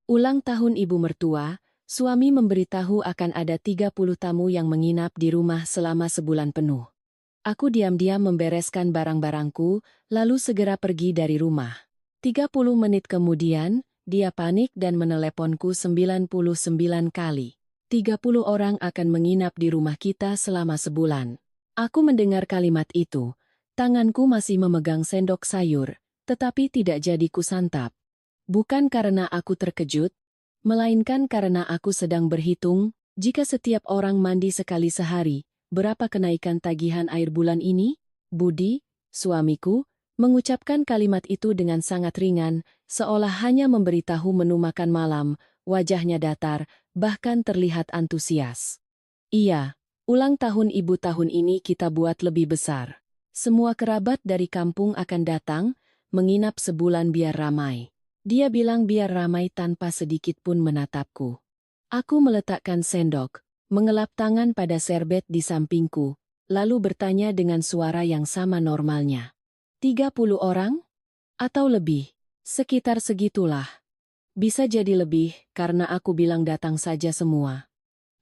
Ulang tahun ibu mertua, suami memberitahu akan ada 30 tamu yang menginap di rumah selama sebulan penuh. Aku diam-diam membereskan barang-barangku, lalu segera pergi dari rumah. 30 menit kemudian, dia panik dan meneleponku 99 kali. 30 orang akan menginap di rumah kita selama sebulan. Aku mendengar kalimat itu. Tanganku masih memegang sendok sayur, tetapi tidak jadi kusantap. Bukan karena aku terkejut, melainkan karena aku sedang berhitung, jika setiap orang mandi sekali sehari, berapa kenaikan tagihan air bulan ini? Budi, suamiku, mengucapkan kalimat itu dengan sangat ringan, seolah hanya memberitahu menu makan malam, wajahnya datar, bahkan terlihat antusias. Iya, ulang tahun ibu tahun ini kita buat lebih besar. Semua kerabat dari kampung akan datang, menginap sebulan biar ramai. Dia bilang biar ramai tanpa sedikit pun menatapku. Aku meletakkan sendok, mengelap tangan pada serbet di sampingku, lalu bertanya dengan suara yang sama normalnya. 30 orang? Atau lebih? Sekitar segitulah. Bisa jadi lebih, karena aku bilang datang saja semua.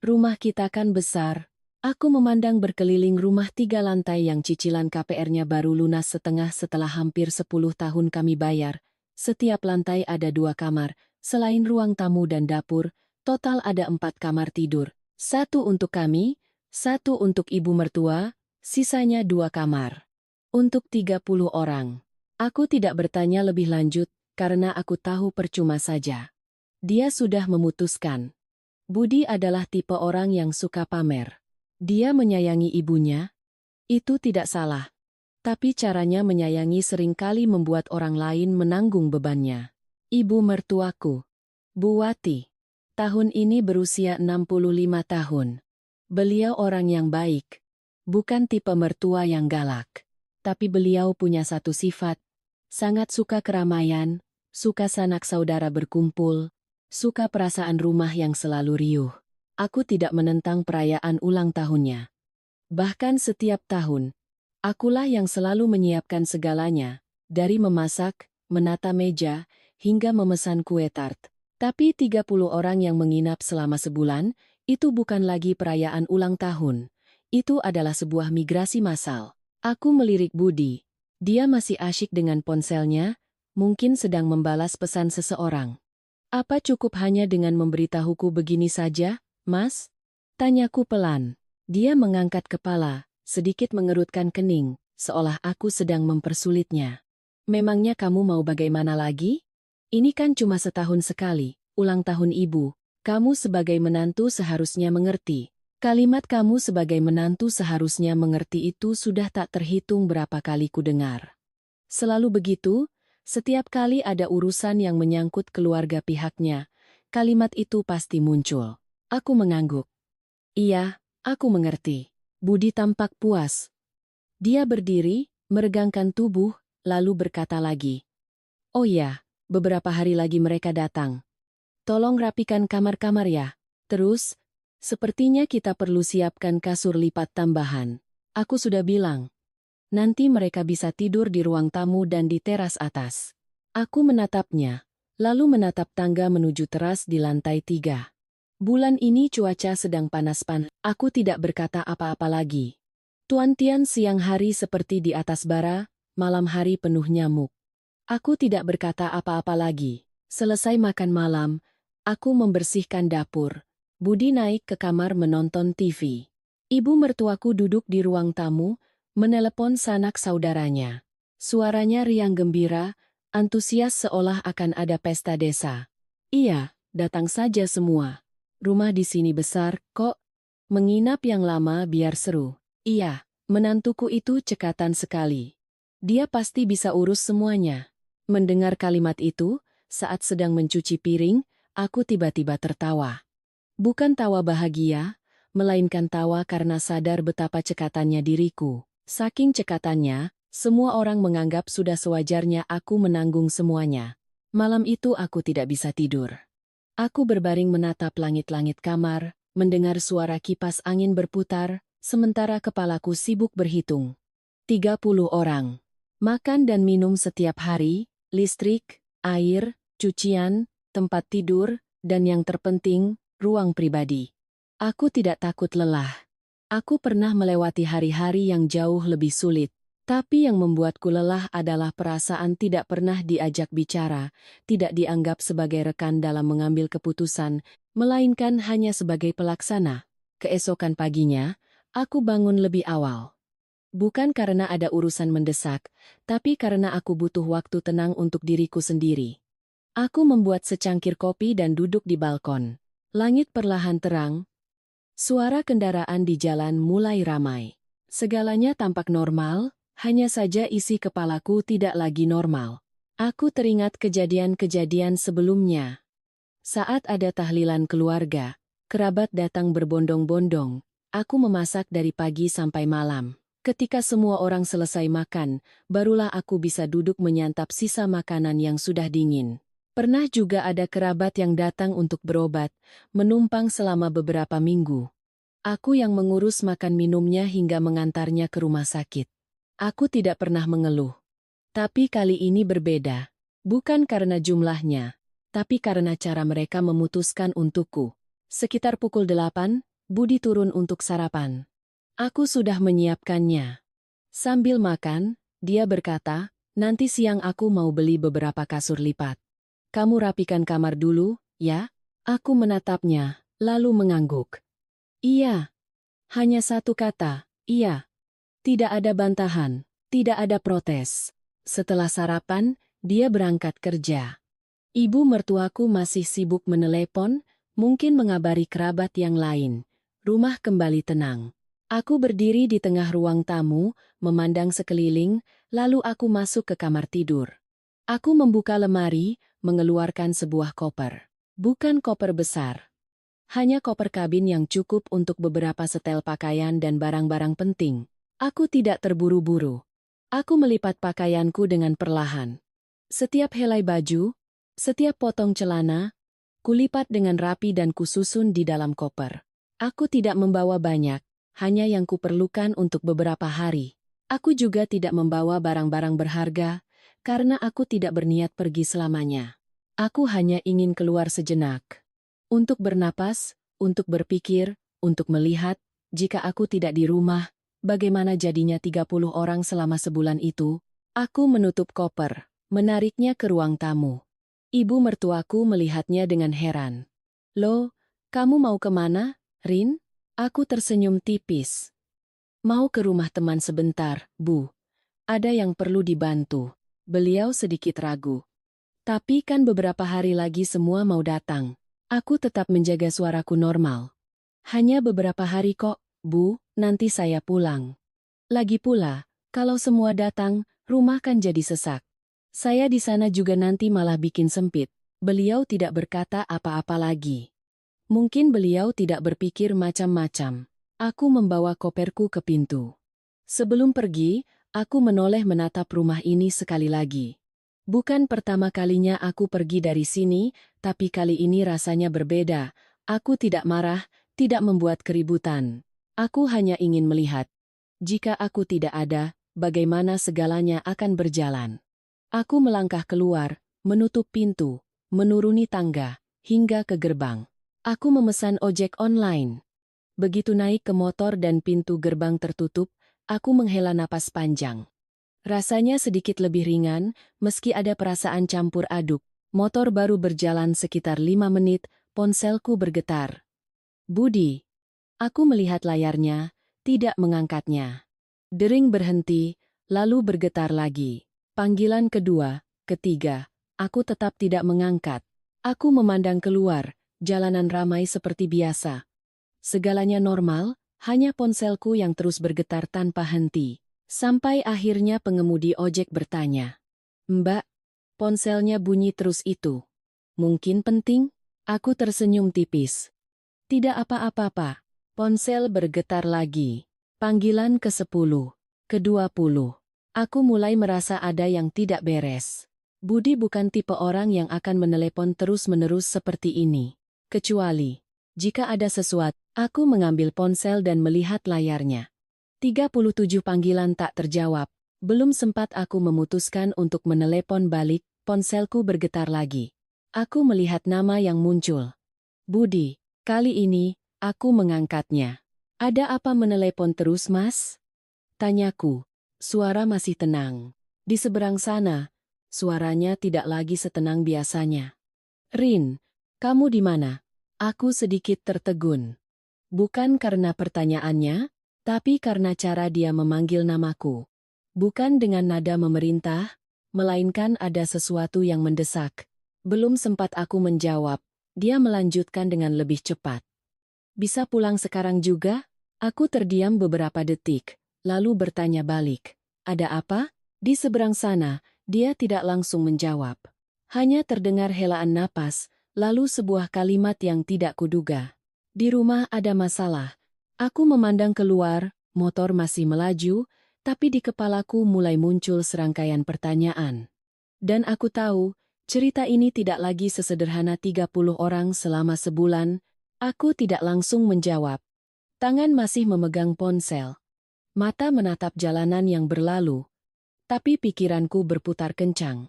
Rumah kita kan besar. Aku memandang berkeliling rumah 3 lantai yang cicilan KPR-nya baru lunas setengah setelah hampir 10 tahun kami bayar. Setiap lantai ada 2 kamar, selain ruang tamu dan dapur, total ada 4 kamar tidur. 1 untuk kami, 1 untuk ibu mertua, sisanya 2 kamar. Untuk 30 orang. Aku tidak bertanya lebih lanjut, karena aku tahu percuma saja. Dia sudah memutuskan. Budi adalah tipe orang yang suka pamer. Dia menyayangi ibunya, itu tidak salah. Tapi caranya menyayangi seringkali membuat orang lain menanggung bebannya. Ibu mertuaku, Bu Wati, tahun ini berusia 65 tahun. Beliau orang yang baik, bukan tipe mertua yang galak. Tapi beliau punya satu sifat, sangat suka keramaian, suka sanak saudara berkumpul, suka perasaan rumah yang selalu riuh. Aku tidak menentang perayaan ulang tahunnya. Bahkan setiap tahun, akulah yang selalu menyiapkan segalanya, dari memasak, menata meja, hingga memesan kue tart. Tapi 30 orang yang menginap selama sebulan, itu bukan lagi perayaan ulang tahun. Itu adalah sebuah migrasi massal. Aku melirik Budi. Dia masih asyik dengan ponselnya, mungkin sedang membalas pesan seseorang. Apa cukup hanya dengan memberitahuku begini saja, Mas? Tanyaku pelan. Dia mengangkat kepala, sedikit mengerutkan kening, seolah aku sedang mempersulitnya. Memangnya kamu mau bagaimana lagi? Ini kan cuma setahun sekali, ulang tahun ibu. Kamu sebagai menantu seharusnya mengerti. Kalimat kamu sebagai menantu seharusnya mengerti itu sudah tak terhitung berapa kali ku dengar. Selalu begitu, setiap kali ada urusan yang menyangkut keluarga pihaknya, kalimat itu pasti muncul. Aku mengangguk. Iya, aku mengerti. Budi tampak puas. Dia berdiri, meregangkan tubuh, lalu berkata lagi. Oh ya, beberapa hari lagi mereka datang. Tolong rapikan kamar-kamar ya. Terus, sepertinya kita perlu siapkan kasur lipat tambahan. Aku sudah bilang. Nanti mereka bisa tidur di ruang tamu dan di teras atas. Aku menatapnya, lalu menatap tangga menuju teras di lantai 3. Bulan ini cuaca sedang panas-panas. Aku tidak berkata apa-apa lagi. Tuan Tian siang hari seperti di atas bara, malam hari penuh nyamuk. Aku tidak berkata apa-apa lagi. Selesai makan malam, aku membersihkan dapur. Budi naik ke kamar menonton TV. Ibu mertuaku duduk di ruang tamu, menelepon sanak saudaranya. Suaranya riang gembira, antusias seolah akan ada pesta desa. Iya, datang saja semua. Rumah di sini besar, kok. Menginap yang lama biar seru. Iya, menantuku itu cekatan sekali. Dia pasti bisa urus semuanya. Mendengar kalimat itu, saat sedang mencuci piring, aku tiba-tiba tertawa. Bukan tawa bahagia, melainkan tawa karena sadar betapa cekatannya diriku. Saking cekatannya, semua orang menganggap sudah sewajarnya aku menanggung semuanya. Malam itu aku tidak bisa tidur. Aku berbaring menatap langit-langit kamar, mendengar suara kipas angin berputar, sementara kepalaku sibuk berhitung. 30 orang. Makan dan minum setiap hari, listrik, air, cucian, tempat tidur, dan yang terpenting, ruang pribadi. Aku tidak takut lelah. Aku pernah melewati hari-hari yang jauh lebih sulit. Tapi yang membuatku lelah adalah perasaan tidak pernah diajak bicara, tidak dianggap sebagai rekan dalam mengambil keputusan, melainkan hanya sebagai pelaksana. Keesokan paginya, aku bangun lebih awal. Bukan karena ada urusan mendesak, tapi karena aku butuh waktu tenang untuk diriku sendiri. Aku membuat secangkir kopi dan duduk di balkon. Langit perlahan terang. Suara kendaraan di jalan mulai ramai. Segalanya tampak normal, hanya saja isi kepalaku tidak lagi normal. Aku teringat kejadian-kejadian sebelumnya. Saat ada tahlilan keluarga, kerabat datang berbondong-bondong. Aku memasak dari pagi sampai malam. Ketika semua orang selesai makan, barulah aku bisa duduk menyantap sisa makanan yang sudah dingin. Pernah juga ada kerabat yang datang untuk berobat, menumpang selama beberapa minggu. Aku yang mengurus makan minumnya hingga mengantarnya ke rumah sakit. Aku tidak pernah mengeluh. Tapi kali ini berbeda. Bukan karena jumlahnya, tapi karena cara mereka memutuskan untukku. Sekitar pukul 8, Budi turun untuk sarapan. Aku sudah menyiapkannya. Sambil makan, dia berkata, nanti siang aku mau beli beberapa kasur lipat. Kamu rapikan kamar dulu, ya? Aku menatapnya, lalu mengangguk. Iya. Hanya satu kata, iya. Tidak ada bantahan, tidak ada protes. Setelah sarapan, dia berangkat kerja. Ibu mertuaku masih sibuk menelepon, mungkin mengabari kerabat yang lain. Rumah kembali tenang. Aku berdiri di tengah ruang tamu, memandang sekeliling, lalu aku masuk ke kamar tidur. Aku membuka lemari, mengeluarkan sebuah koper. Bukan koper besar. Hanya koper kabin yang cukup untuk beberapa setel pakaian dan barang-barang penting. Aku tidak terburu-buru. Aku melipat pakaianku dengan perlahan. Setiap helai baju, setiap potong celana, kulipat dengan rapi dan kususun di dalam koper. Aku tidak membawa banyak, hanya yang kuperlukan untuk beberapa hari. Aku juga tidak membawa barang-barang berharga, karena aku tidak berniat pergi selamanya. Aku hanya ingin keluar sejenak. Untuk bernapas, untuk berpikir, untuk melihat, jika aku tidak di rumah, bagaimana jadinya 30 orang selama sebulan itu? Aku menutup koper, menariknya ke ruang tamu. Ibu mertuaku melihatnya dengan heran. Loh, kamu mau kemana, Rin? Aku tersenyum tipis. Mau ke rumah teman sebentar, Bu. Ada yang perlu dibantu. Beliau sedikit ragu. Tapi kan beberapa hari lagi semua mau datang. Aku tetap menjaga suaraku normal. Hanya beberapa hari kok, Bu, nanti saya pulang. Lagi pula, kalau semua datang, rumah kan jadi sesak. Saya di sana juga nanti malah bikin sempit. Beliau tidak berkata apa-apa lagi. Mungkin beliau tidak berpikir macam-macam. Aku membawa koperku ke pintu. Sebelum pergi, aku menoleh menatap rumah ini sekali lagi. Bukan pertama kalinya aku pergi dari sini, tapi kali ini rasanya berbeda. Aku tidak marah, tidak membuat keributan. Aku hanya ingin melihat. Jika aku tidak ada, bagaimana segalanya akan berjalan. Aku melangkah keluar, menutup pintu, menuruni tangga, hingga ke gerbang. Aku memesan ojek online. Begitu naik ke motor dan pintu gerbang tertutup, aku menghela napas panjang. Rasanya sedikit lebih ringan, meski ada perasaan campur aduk. Motor baru berjalan sekitar 5 menit, ponselku bergetar. Budi. Aku melihat layarnya, tidak mengangkatnya. Dering berhenti, lalu bergetar lagi. Panggilan kedua, ketiga, aku tetap tidak mengangkat. Aku memandang keluar, jalanan ramai seperti biasa. Segalanya normal, hanya ponselku yang terus bergetar tanpa henti. Sampai akhirnya pengemudi ojek bertanya. Mbak, ponselnya bunyi terus itu. Mungkin penting? Aku tersenyum tipis. Tidak apa-apa, Pak. Ponsel bergetar lagi. Panggilan ke-10, ke-20. Aku mulai merasa ada yang tidak beres. Budi bukan tipe orang yang akan menelepon terus-menerus seperti ini. Kecuali, jika ada sesuatu, aku mengambil ponsel dan melihat layarnya. 37 panggilan tak terjawab. Belum sempat aku memutuskan untuk menelepon balik, ponselku bergetar lagi. Aku melihat nama yang muncul. Budi, kali ini, aku mengangkatnya. Ada apa menelepon terus, Mas? Tanyaku. Suara masih tenang. Di seberang sana, suaranya tidak lagi setenang biasanya. Rin, kamu di mana? Aku sedikit tertegun. Bukan karena pertanyaannya, tapi karena cara dia memanggil namaku. Bukan dengan nada memerintah, melainkan ada sesuatu yang mendesak. Belum sempat aku menjawab, dia melanjutkan dengan lebih cepat. Bisa pulang sekarang juga? Aku terdiam beberapa detik, lalu bertanya balik. Ada apa? Di seberang sana, dia tidak langsung menjawab. Hanya terdengar helaan napas, lalu sebuah kalimat yang tidak kuduga. Di rumah ada masalah. Aku memandang keluar, motor masih melaju, tapi di kepalaku mulai muncul serangkaian pertanyaan. Dan aku tahu, cerita ini tidak lagi sesederhana 30 orang selama sebulan. Aku tidak langsung menjawab. Tangan masih memegang ponsel. Mata menatap jalanan yang berlalu. Tapi pikiranku berputar kencang.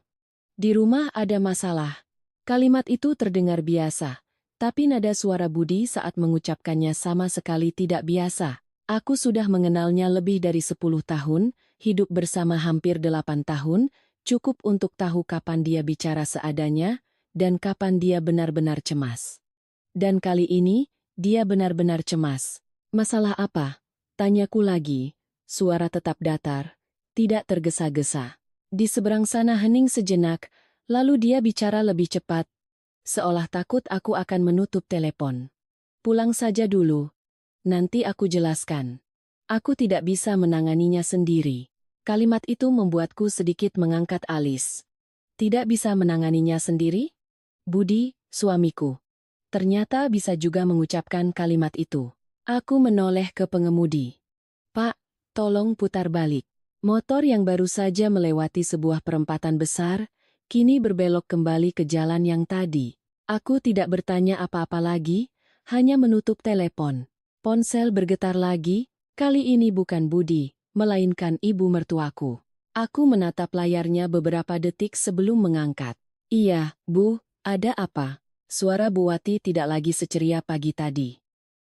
Di rumah ada masalah. Kalimat itu terdengar biasa. Tapi nada suara Budi saat mengucapkannya sama sekali tidak biasa. Aku sudah mengenalnya lebih dari 10 tahun, hidup bersama hampir 8 tahun, cukup untuk tahu kapan dia bicara seadanya, dan kapan dia benar-benar cemas. Dan kali ini, dia benar-benar cemas. Masalah apa? Tanyaku lagi. Suara tetap datar, tidak tergesa-gesa. Di seberang sana hening sejenak, lalu dia bicara lebih cepat, seolah takut aku akan menutup telepon. Pulang saja dulu. Nanti aku jelaskan. Aku tidak bisa menanganinya sendiri. Kalimat itu membuatku sedikit mengangkat alis. Tidak bisa menanganinya sendiri? Budi, suamiku. Ternyata bisa juga mengucapkan kalimat itu. Aku menoleh ke pengemudi. Pak, tolong putar balik. Motor yang baru saja melewati sebuah perempatan besar, kini berbelok kembali ke jalan yang tadi. Aku tidak bertanya apa-apa lagi, hanya menutup telepon. Ponsel bergetar lagi, kali ini bukan Budi, melainkan ibu mertuaku. Aku menatap layarnya beberapa detik sebelum mengangkat. Iya, Bu, ada apa? Suara Bu Wati tidak lagi seceria pagi tadi.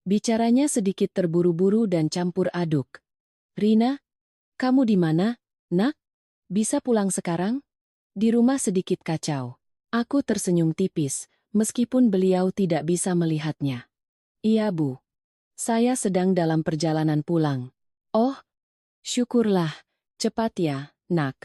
Bicaranya sedikit terburu-buru dan campur aduk. Rina, kamu di mana, Nak? Bisa pulang sekarang? Di rumah sedikit kacau. Aku tersenyum tipis, meskipun beliau tidak bisa melihatnya. Iya, Bu. Saya sedang dalam perjalanan pulang. Oh, syukurlah. Cepat ya, Nak.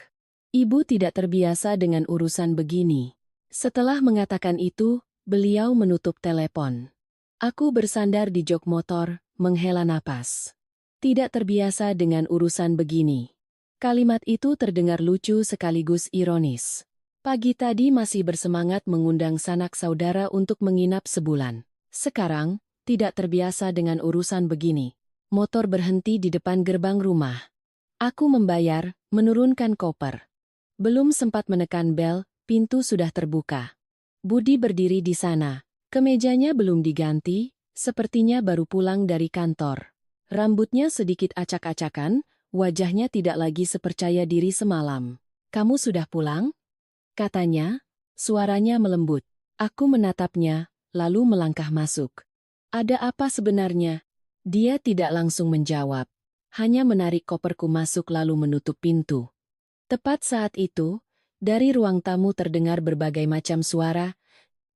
Ibu tidak terbiasa dengan urusan begini. Setelah mengatakan itu, beliau menutup telepon. Aku bersandar di jok motor, menghela napas. Tidak terbiasa dengan urusan begini. Kalimat itu terdengar lucu sekaligus ironis. Pagi tadi masih bersemangat mengundang sanak saudara untuk menginap sebulan. Sekarang, tidak terbiasa dengan urusan begini. Motor berhenti di depan gerbang rumah. Aku membayar, menurunkan koper. Belum sempat menekan bel, pintu sudah terbuka. Budi berdiri di sana. Kemejanya belum diganti, sepertinya baru pulang dari kantor. Rambutnya sedikit acak-acakan, wajahnya tidak lagi sepercaya diri semalam. Kamu sudah pulang? Katanya, suaranya melembut. Aku menatapnya, lalu melangkah masuk. Ada apa sebenarnya? Dia tidak langsung menjawab. Hanya menarik koperku masuk lalu menutup pintu. Tepat saat itu, dari ruang tamu terdengar berbagai macam suara.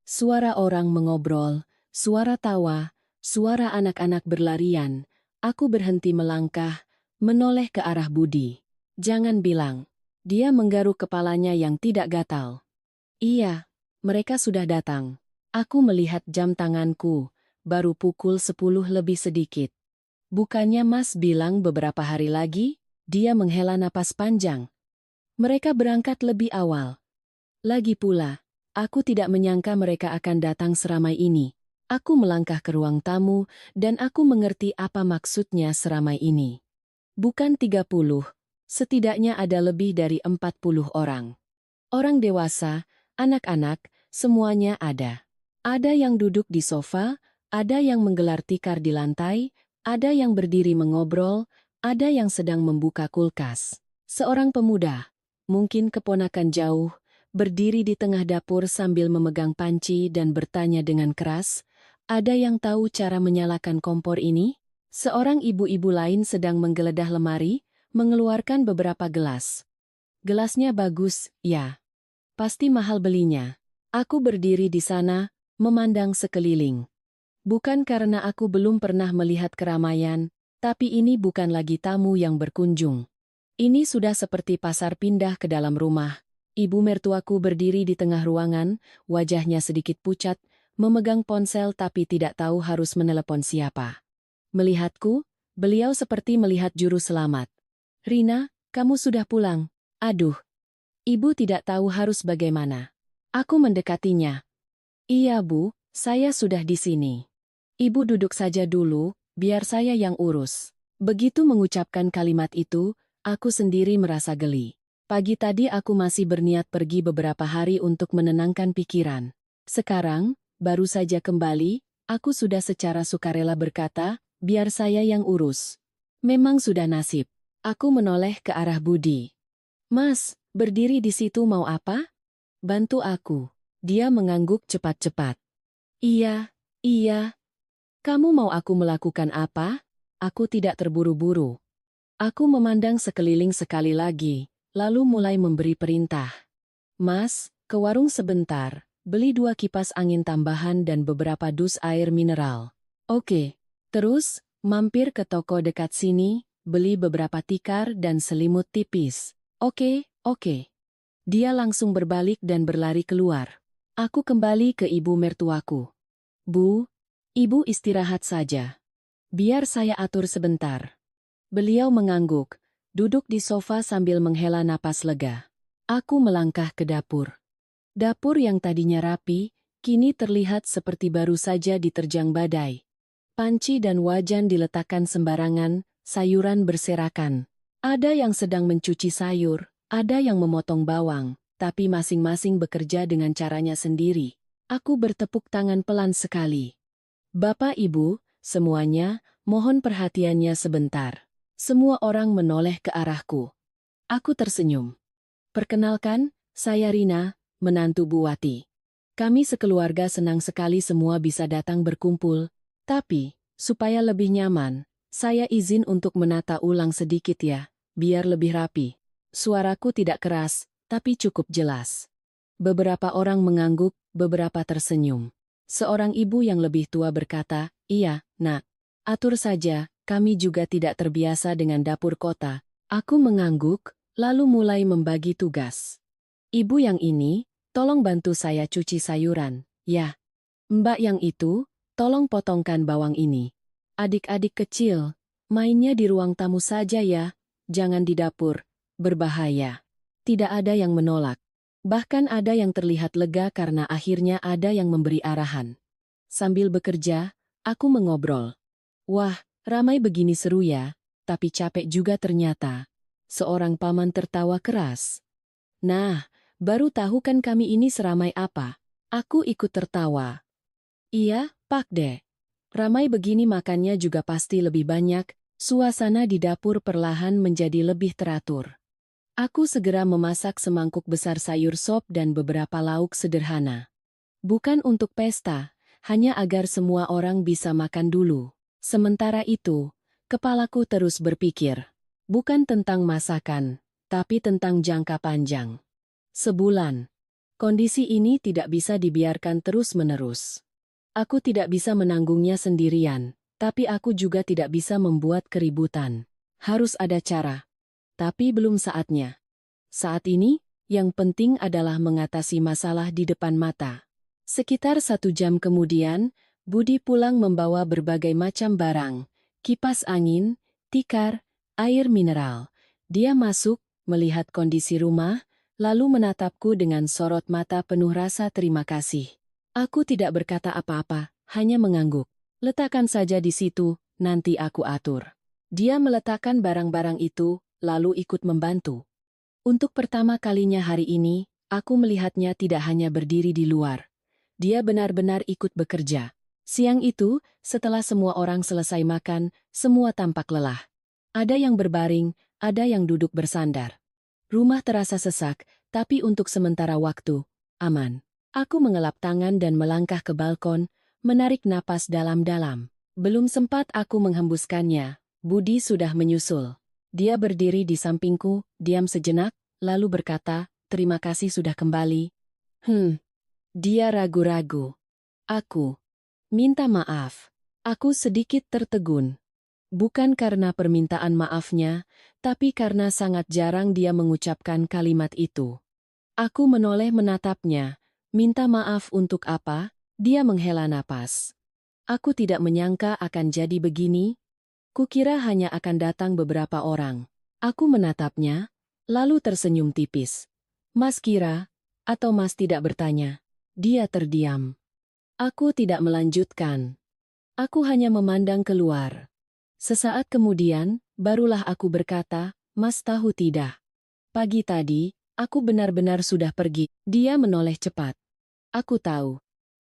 Suara orang mengobrol, suara tawa, suara anak-anak berlarian. Aku berhenti melangkah, menoleh ke arah Budi. Jangan bilang. Dia menggaruk kepalanya yang tidak gatal. Iya, mereka sudah datang. Aku melihat jam tanganku, baru pukul 10 lebih sedikit. Bukannya Mas bilang beberapa hari lagi? Dia menghela napas panjang. Mereka berangkat lebih awal. Lagi pula, aku tidak menyangka mereka akan datang seramai ini. Aku melangkah ke ruang tamu, dan aku mengerti apa maksudnya seramai ini. Bukan 30, setidaknya ada lebih dari 40 orang. Orang dewasa, anak-anak, semuanya ada. Ada yang duduk di sofa, ada yang menggelar tikar di lantai, ada yang berdiri mengobrol, ada yang sedang membuka kulkas. Seorang pemuda, mungkin keponakan jauh, berdiri di tengah dapur sambil memegang panci dan bertanya dengan keras, "Ada yang tahu cara menyalakan kompor ini?" Seorang ibu-ibu lain sedang menggeledah lemari, mengeluarkan beberapa gelas. Gelasnya bagus, ya. Pasti mahal belinya. Aku berdiri di sana, memandang sekeliling. Bukan karena aku belum pernah melihat keramaian, tapi ini bukan lagi tamu yang berkunjung. Ini sudah seperti pasar pindah ke dalam rumah. Ibu mertuaku berdiri di tengah ruangan, wajahnya sedikit pucat, memegang ponsel tapi tidak tahu harus menelepon siapa. Melihatku, beliau seperti melihat juru selamat. "Rina, kamu sudah pulang." Aduh, ibu tidak tahu harus bagaimana. Aku mendekatinya. "Iya Bu, saya sudah di sini. Ibu duduk saja dulu, biar saya yang urus." Begitu mengucapkan kalimat itu, aku sendiri merasa geli. Pagi tadi aku masih berniat pergi beberapa hari untuk menenangkan pikiran. Sekarang, baru saja kembali, aku sudah secara sukarela berkata, biar saya yang urus. Memang sudah nasib. Aku menoleh ke arah Budi. "Mas, berdiri di situ mau apa? Bantu aku." Dia mengangguk cepat-cepat. "Iya, iya. Kamu mau aku melakukan apa?" Aku tidak terburu-buru. Aku memandang sekeliling sekali lagi, lalu mulai memberi perintah. "Mas, ke warung sebentar, beli 2 kipas angin tambahan dan beberapa dus air mineral." "Oke." Terus, mampir ke toko dekat sini, beli beberapa tikar dan selimut tipis. "Oke, oke." Dia langsung berbalik dan berlari keluar. Aku kembali ke ibu mertuaku. "Bu, ibu istirahat saja. Biar saya atur sebentar." Beliau mengangguk, duduk di sofa sambil menghela napas lega. Aku melangkah ke dapur. Dapur yang tadinya rapi, kini terlihat seperti baru saja diterjang badai. Panci dan wajan diletakkan sembarangan, sayuran berserakan. Ada yang sedang mencuci sayur, ada yang memotong bawang, tapi masing-masing bekerja dengan caranya sendiri. Aku bertepuk tangan pelan sekali. "Bapak Ibu, semuanya, mohon perhatiannya sebentar." Semua orang menoleh ke arahku. Aku tersenyum. "Perkenalkan, saya Rina, menantu Bu Wati. Kami sekeluarga senang sekali semua bisa datang berkumpul, tapi, supaya lebih nyaman, saya izin untuk menata ulang sedikit ya, biar lebih rapi." Suaraku tidak keras, tapi cukup jelas. Beberapa orang mengangguk, beberapa tersenyum. Seorang ibu yang lebih tua berkata, "Iya, Nak. Atur saja, kami juga tidak terbiasa dengan dapur kota." Aku mengangguk, lalu mulai membagi tugas. "Ibu yang ini, tolong bantu saya cuci sayuran, ya. Mbak yang itu, tolong potongkan bawang ini. Adik-adik kecil, mainnya di ruang tamu saja ya, jangan di dapur, berbahaya." Tidak ada yang menolak. Bahkan ada yang terlihat lega karena akhirnya ada yang memberi arahan. Sambil bekerja, aku mengobrol. "Wah, ramai begini seru ya, tapi capek juga ternyata." Seorang paman tertawa keras. "Nah, baru tahu kan kami ini seramai apa." Aku ikut tertawa. "Iya, Pak De. Ramai begini makannya juga pasti lebih banyak." Suasana di dapur perlahan menjadi lebih teratur. Aku segera memasak semangkuk besar sayur sop dan beberapa lauk sederhana. Bukan untuk pesta, hanya agar semua orang bisa makan dulu. Sementara itu, kepalaku terus berpikir. Bukan tentang masakan, tapi tentang jangka panjang. Sebulan. Kondisi ini tidak bisa dibiarkan terus-menerus. Aku tidak bisa menanggungnya sendirian, tapi aku juga tidak bisa membuat keributan. Harus ada cara. Tapi belum saatnya. Saat ini, yang penting adalah mengatasi masalah di depan mata. Sekitar 1 jam kemudian, Budi pulang membawa berbagai macam barang, kipas angin, tikar, air mineral. Dia masuk, melihat kondisi rumah, lalu menatapku dengan sorot mata penuh rasa terima kasih. Aku tidak berkata apa-apa, hanya mengangguk. "Letakkan saja di situ, nanti aku atur." Dia meletakkan barang-barang itu, lalu ikut membantu. Untuk pertama kalinya hari ini, aku melihatnya tidak hanya berdiri di luar. Dia benar-benar ikut bekerja. Siang itu, setelah semua orang selesai makan, semua tampak lelah. Ada yang berbaring, ada yang duduk bersandar. Rumah terasa sesak, tapi untuk sementara waktu, aman. Aku mengelap tangan dan melangkah ke balkon, menarik napas dalam-dalam. Belum sempat aku menghembuskannya, Budi sudah menyusul. Dia berdiri di sampingku, diam sejenak, lalu berkata, "Terima kasih sudah kembali." Dia ragu-ragu. Aku minta maaf. Aku sedikit tertegun. Bukan karena permintaan maafnya, tapi karena sangat jarang dia mengucapkan kalimat itu. Aku menoleh menatapnya. Minta maaf untuk apa? Dia menghela napas. Aku tidak menyangka akan jadi begini. Kukira hanya akan datang beberapa orang. Aku menatapnya, lalu tersenyum tipis. Mas kira, atau Mas tidak bertanya? Dia terdiam. Aku tidak melanjutkan. Aku hanya memandang keluar. Sesaat kemudian, barulah aku berkata, "Mas tahu tidak? Pagi tadi, aku benar-benar sudah pergi." Dia menoleh cepat. Aku tahu.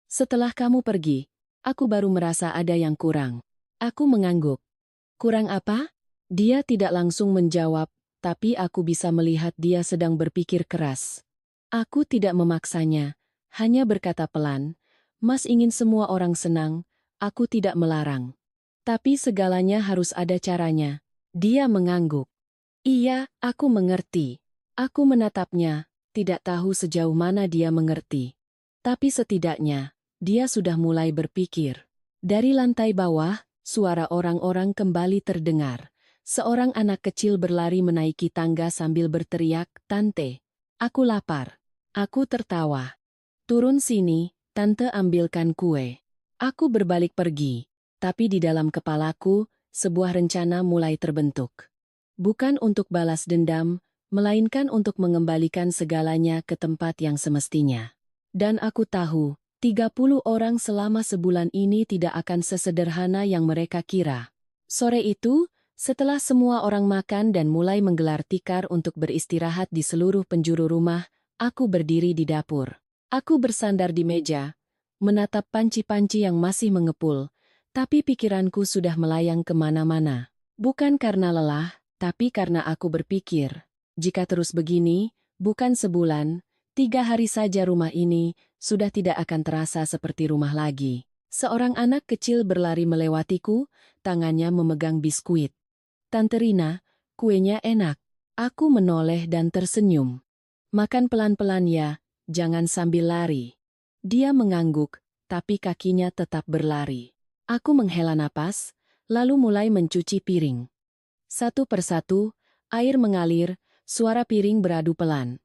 Setelah kamu pergi, aku baru merasa ada yang kurang. Aku mengangguk. Kurang apa? Dia tidak langsung menjawab, tapi aku bisa melihat dia sedang berpikir keras. Aku tidak memaksanya, hanya berkata pelan, "Mas ingin semua orang senang, aku tidak melarang. Tapi segalanya harus ada caranya." Dia mengangguk. Iya, aku mengerti. Aku menatapnya, tidak tahu sejauh mana dia mengerti. Tapi setidaknya, dia sudah mulai berpikir. Dari lantai bawah, suara orang-orang kembali terdengar. Seorang anak kecil berlari menaiki tangga sambil berteriak, "Tante, aku lapar." Aku tertawa. "Turun sini, tante ambilkan kue." Aku berbalik pergi. Tapi di dalam kepalaku, sebuah rencana mulai terbentuk. Bukan untuk balas dendam, melainkan untuk mengembalikan segalanya ke tempat yang semestinya. Dan aku tahu, 30 orang selama sebulan ini tidak akan sesederhana yang mereka kira. Sore itu, setelah semua orang makan dan mulai menggelar tikar untuk beristirahat di seluruh penjuru rumah, aku berdiri di dapur. Aku bersandar di meja, menatap panci-panci yang masih mengepul, tapi pikiranku sudah melayang kemana-mana. Bukan karena lelah, tapi karena aku berpikir, jika terus begini, bukan sebulan, 3 hari saja rumah ini sudah tidak akan terasa seperti rumah lagi. Seorang anak kecil berlari melewatiku, tangannya memegang biskuit. "Tante Rina, kuenya enak." Aku menoleh dan tersenyum. "Makan pelan-pelan ya, jangan sambil lari." Dia mengangguk, tapi kakinya tetap berlari. Aku menghela napas, lalu mulai mencuci piring. Satu persatu, air mengalir, suara piring beradu pelan.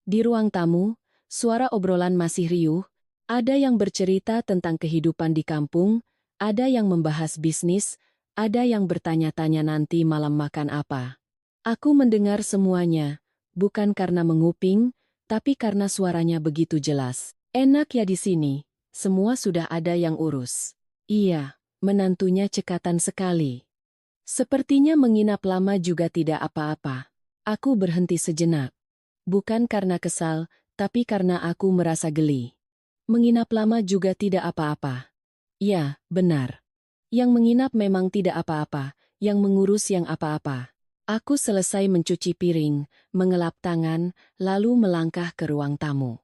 Di ruang tamu, suara obrolan masih riuh, ada yang bercerita tentang kehidupan di kampung, ada yang membahas bisnis, ada yang bertanya-tanya nanti malam makan apa. Aku mendengar semuanya, bukan karena menguping, tapi karena suaranya begitu jelas. Enak ya di sini, semua sudah ada yang urus. Iya, menantunya cekatan sekali. Sepertinya menginap lama juga tidak apa-apa. Aku berhenti sejenak. Bukan karena kesal, tapi karena aku merasa geli. Menginap lama juga tidak apa-apa. Ya, benar. Yang menginap memang tidak apa-apa, yang mengurus yang apa-apa. Aku selesai mencuci piring, mengelap tangan, lalu melangkah ke ruang tamu.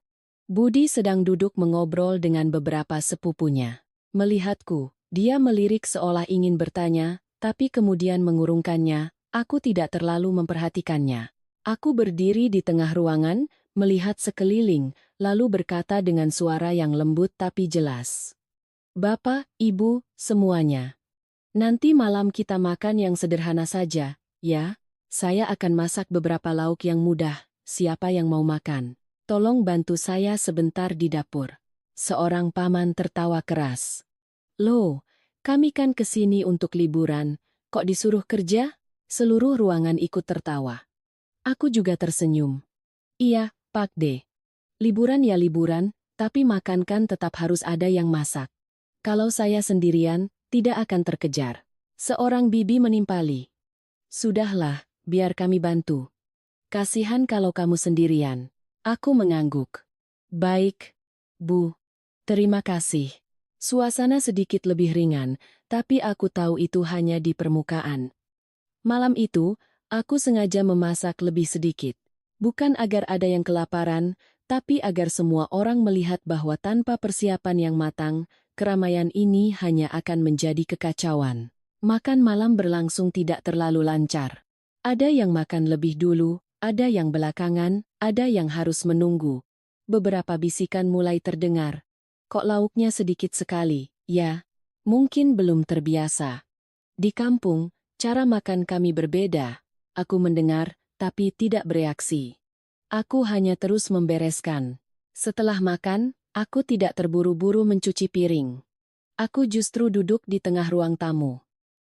Budi sedang duduk mengobrol dengan beberapa sepupunya. Melihatku, dia melirik seolah ingin bertanya, tapi kemudian mengurungkannya. Aku tidak terlalu memperhatikannya. Aku berdiri di tengah ruangan, melihat sekeliling, lalu berkata dengan suara yang lembut tapi jelas. "Bapak, Ibu, semuanya. Nanti malam kita makan yang sederhana saja, ya? Saya akan masak beberapa lauk yang mudah, siapa yang mau makan? Tolong bantu saya sebentar di dapur." Seorang paman tertawa keras. "Loh, kami kan kesini untuk liburan, kok disuruh kerja?" Seluruh ruangan ikut tertawa. Aku juga tersenyum. "Iya, Pak D. Liburan ya liburan, tapi makan kan tetap harus ada yang masak. Kalau saya sendirian, tidak akan terkejar." Seorang bibi menimpali. "Sudahlah, biar kami bantu. Kasihan kalau kamu sendirian." Aku mengangguk. "Baik, Bu. Terima kasih." Suasana sedikit lebih ringan, tapi aku tahu itu hanya di permukaan. Malam itu, aku sengaja memasak lebih sedikit. Bukan agar ada yang kelaparan, tapi agar semua orang melihat bahwa tanpa persiapan yang matang, keramaian ini hanya akan menjadi kekacauan. Makan malam berlangsung tidak terlalu lancar. Ada yang makan lebih dulu, ada yang belakangan, ada yang harus menunggu. Beberapa bisikan mulai terdengar. Kok lauknya sedikit sekali, ya? Mungkin belum terbiasa. Di kampung, cara makan kami berbeda. Aku mendengar, tapi tidak bereaksi. Aku hanya terus membereskan. Setelah makan, aku tidak terburu-buru mencuci piring. Aku justru duduk di tengah ruang tamu.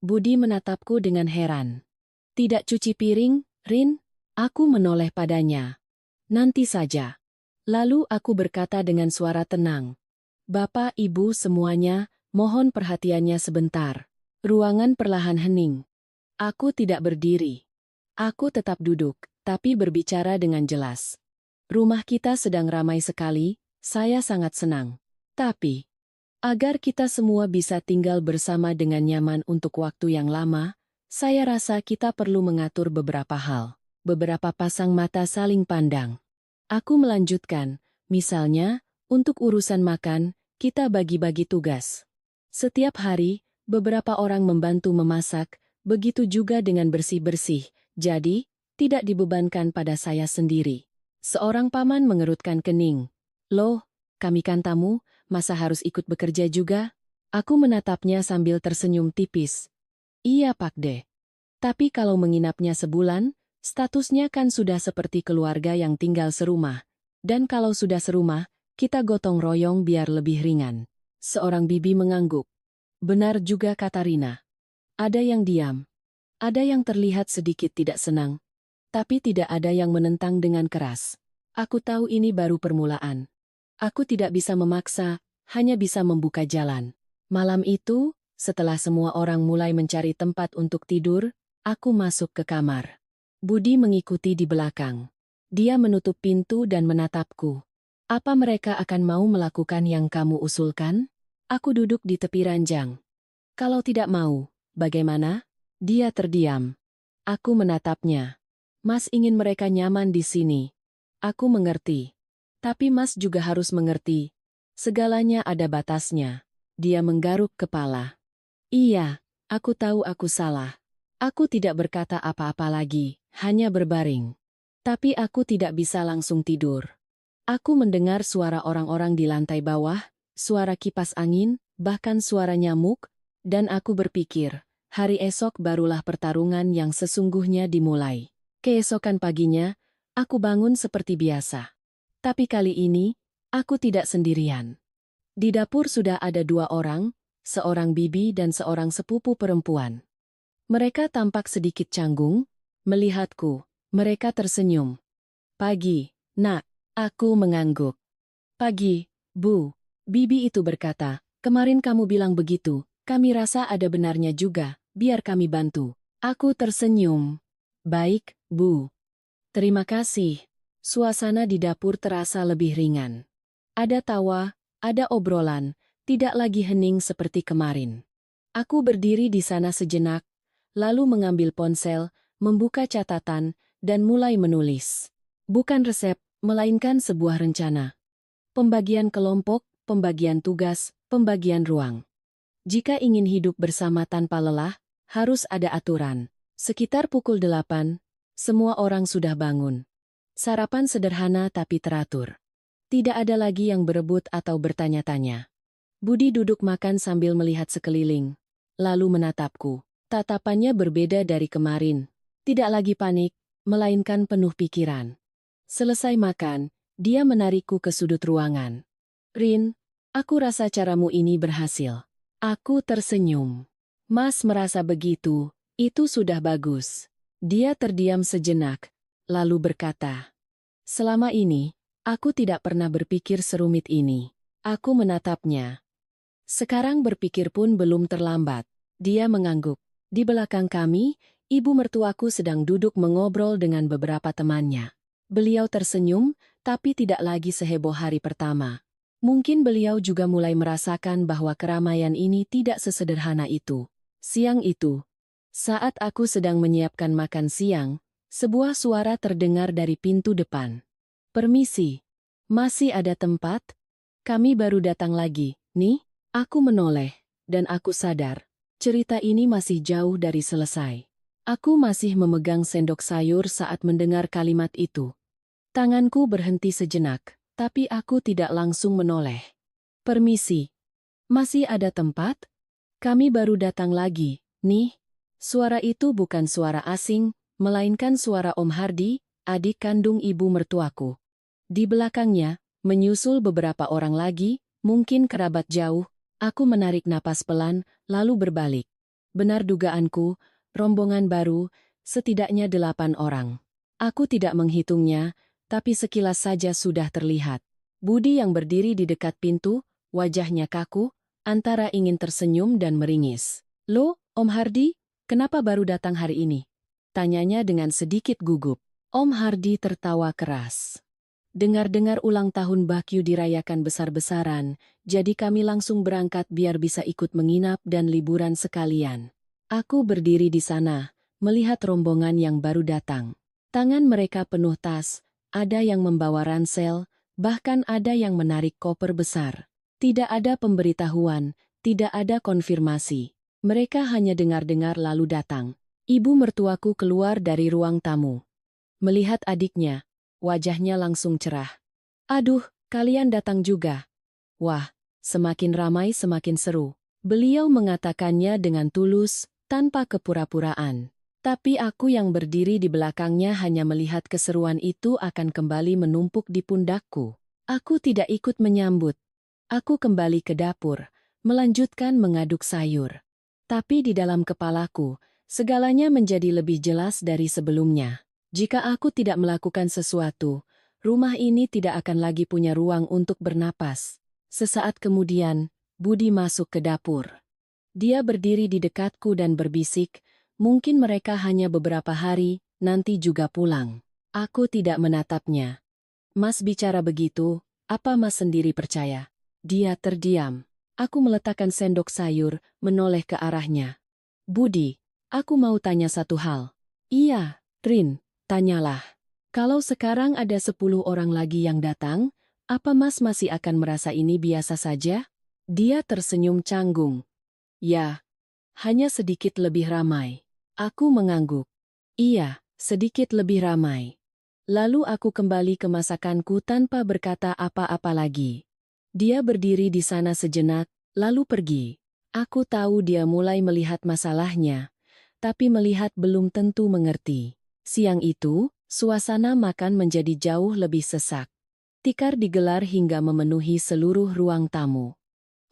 Budi menatapku dengan heran. Tidak cuci piring, Rin? Aku menoleh padanya. Nanti saja. Lalu aku berkata dengan suara tenang. Bapak, Ibu semuanya, mohon perhatiannya sebentar. Ruangan perlahan hening. Aku tidak berdiri. Aku tetap duduk, tapi berbicara dengan jelas. Rumah kita sedang ramai sekali, saya sangat senang. Tapi, agar kita semua bisa tinggal bersama dengan nyaman untuk waktu yang lama, saya rasa kita perlu mengatur beberapa hal. Beberapa pasang mata saling pandang. Aku melanjutkan, misalnya, untuk urusan makan, kita bagi-bagi tugas. Setiap hari, beberapa orang membantu memasak, begitu juga dengan bersih-bersih, jadi, tidak dibebankan pada saya sendiri. Seorang paman mengerutkan kening. Loh, kami kan tamu, masa harus ikut bekerja juga? Aku menatapnya sambil tersenyum tipis. Iya Pak De. Tapi kalau menginapnya sebulan, statusnya kan sudah seperti keluarga yang tinggal serumah. Dan kalau sudah serumah, kita gotong royong biar lebih ringan. Seorang bibi mengangguk. Benar juga kata Rina. Ada yang diam. Ada yang terlihat sedikit tidak senang. Tapi tidak ada yang menentang dengan keras. Aku tahu ini baru permulaan. Aku tidak bisa memaksa, hanya bisa membuka jalan. Malam itu, setelah semua orang mulai mencari tempat untuk tidur, aku masuk ke kamar. Budi mengikuti di belakang. Dia menutup pintu dan menatapku. Apa mereka akan mau melakukan yang kamu usulkan? Aku duduk di tepi ranjang. Kalau tidak mau, bagaimana? Dia terdiam. Aku menatapnya. Mas ingin mereka nyaman di sini. Aku mengerti. Tapi Mas juga harus mengerti. Segalanya ada batasnya. Dia menggaruk kepala. Iya, aku tahu aku salah. Aku tidak berkata apa-apa lagi, hanya berbaring. Tapi aku tidak bisa langsung tidur. Aku mendengar suara orang-orang di lantai bawah, suara kipas angin, bahkan suara nyamuk, dan aku berpikir, hari esok barulah pertarungan yang sesungguhnya dimulai. Keesokan paginya, aku bangun seperti biasa. Tapi kali ini, aku tidak sendirian. Di dapur sudah ada dua orang, seorang bibi dan seorang sepupu perempuan. Mereka tampak sedikit canggung, melihatku, mereka tersenyum. Pagi, nak, aku mengangguk. Pagi, Bu, bibi itu berkata, kemarin kamu bilang begitu, kami rasa ada benarnya juga, biar kami bantu. Aku tersenyum. Baik, Bu. Terima kasih. Suasana di dapur terasa lebih ringan. Ada tawa, ada obrolan, tidak lagi hening seperti kemarin. Aku berdiri di sana sejenak, lalu mengambil ponsel, membuka catatan, dan mulai menulis. Bukan resep, melainkan sebuah rencana. Pembagian kelompok, pembagian tugas, pembagian ruang. Jika ingin hidup bersama tanpa lelah, harus ada aturan. Sekitar pukul 8, semua orang sudah bangun. Sarapan sederhana tapi teratur. Tidak ada lagi yang berebut atau bertanya-tanya. Budi duduk makan sambil melihat sekeliling, lalu menatapku. Tatapannya berbeda dari kemarin. Tidak lagi panik, melainkan penuh pikiran. Selesai makan, dia menarikku ke sudut ruangan. Rin, aku rasa caramu ini berhasil. Aku tersenyum. Mas merasa begitu, itu sudah bagus. Dia terdiam sejenak, lalu berkata, selama ini, aku tidak pernah berpikir serumit ini. Aku menatapnya. Sekarang berpikir pun belum terlambat. Dia mengangguk. Di belakang kami, ibu mertuaku sedang duduk mengobrol dengan beberapa temannya. Beliau tersenyum, tapi tidak lagi seheboh hari pertama. Mungkin beliau juga mulai merasakan bahwa keramaian ini tidak sesederhana itu. Siang itu, saat aku sedang menyiapkan makan siang, Sebuah suara terdengar dari pintu depan. "Permisi, masih ada tempat? Kami baru datang lagi, nih." Aku menoleh, dan aku sadar, cerita ini masih jauh dari selesai. Aku masih memegang sendok sayur saat mendengar kalimat itu. Tanganku berhenti sejenak, tapi aku tidak langsung menoleh. "Permisi, masih ada tempat? Kami baru datang lagi, nih." Suara itu bukan suara asing, melainkan suara Om Hardi, adik kandung ibu mertuaku. Di belakangnya, menyusul beberapa orang lagi, mungkin kerabat jauh. Aku menarik napas pelan, lalu berbalik. Benar dugaanku, rombongan baru, setidaknya 8 orang. Aku tidak menghitungnya, tapi sekilas saja sudah terlihat. Budi yang berdiri di dekat pintu, wajahnya kaku, antara ingin tersenyum dan meringis. "Loh, Om Hardi, kenapa baru datang hari ini?" Tanyanya dengan sedikit gugup. Om Hardi tertawa keras. "Dengar-dengar ulang tahun Bakyu dirayakan besar-besaran, jadi kami langsung berangkat biar bisa ikut menginap dan liburan sekalian." Aku berdiri di sana, melihat rombongan yang baru datang. Tangan mereka penuh tas, ada yang membawa ransel, bahkan ada yang menarik koper besar. Tidak ada pemberitahuan, tidak ada konfirmasi. Mereka hanya dengar-dengar lalu datang. Ibu mertuaku keluar dari ruang tamu. Melihat adiknya, wajahnya langsung cerah. "Aduh, kalian datang juga. Wah, semakin ramai semakin seru." Beliau mengatakannya dengan tulus, tanpa kepura-puraan. Tapi aku yang berdiri di belakangnya hanya melihat keseruan itu akan kembali menumpuk di pundakku. Aku tidak ikut menyambut. Aku kembali ke dapur, melanjutkan mengaduk sayur. Tapi di dalam kepalaku, segalanya menjadi lebih jelas dari sebelumnya. Jika aku tidak melakukan sesuatu, rumah ini tidak akan lagi punya ruang untuk bernapas. Sesaat kemudian, Budi masuk ke dapur. Dia berdiri di dekatku dan berbisik, "Mungkin mereka hanya beberapa hari, nanti juga pulang." Aku tidak menatapnya. "Mas bicara begitu, apa Mas sendiri percaya?" Dia terdiam. Aku meletakkan sendok sayur, menoleh ke arahnya. "Budi, aku mau tanya satu hal." "Iya, Trin, tanyalah." "Kalau sekarang ada 10 orang lagi yang datang, apa Mas masih akan merasa ini biasa saja?" Dia tersenyum canggung. "Ya, hanya sedikit lebih ramai." Aku mengangguk. "Iya, sedikit lebih ramai." Lalu aku kembali ke masakanku tanpa berkata apa-apa lagi. Dia berdiri di sana sejenak, lalu pergi. Aku tahu dia mulai melihat masalahnya, tapi melihat belum tentu mengerti. Siang itu, suasana makan menjadi jauh lebih sesak. Tikar digelar hingga memenuhi seluruh ruang tamu.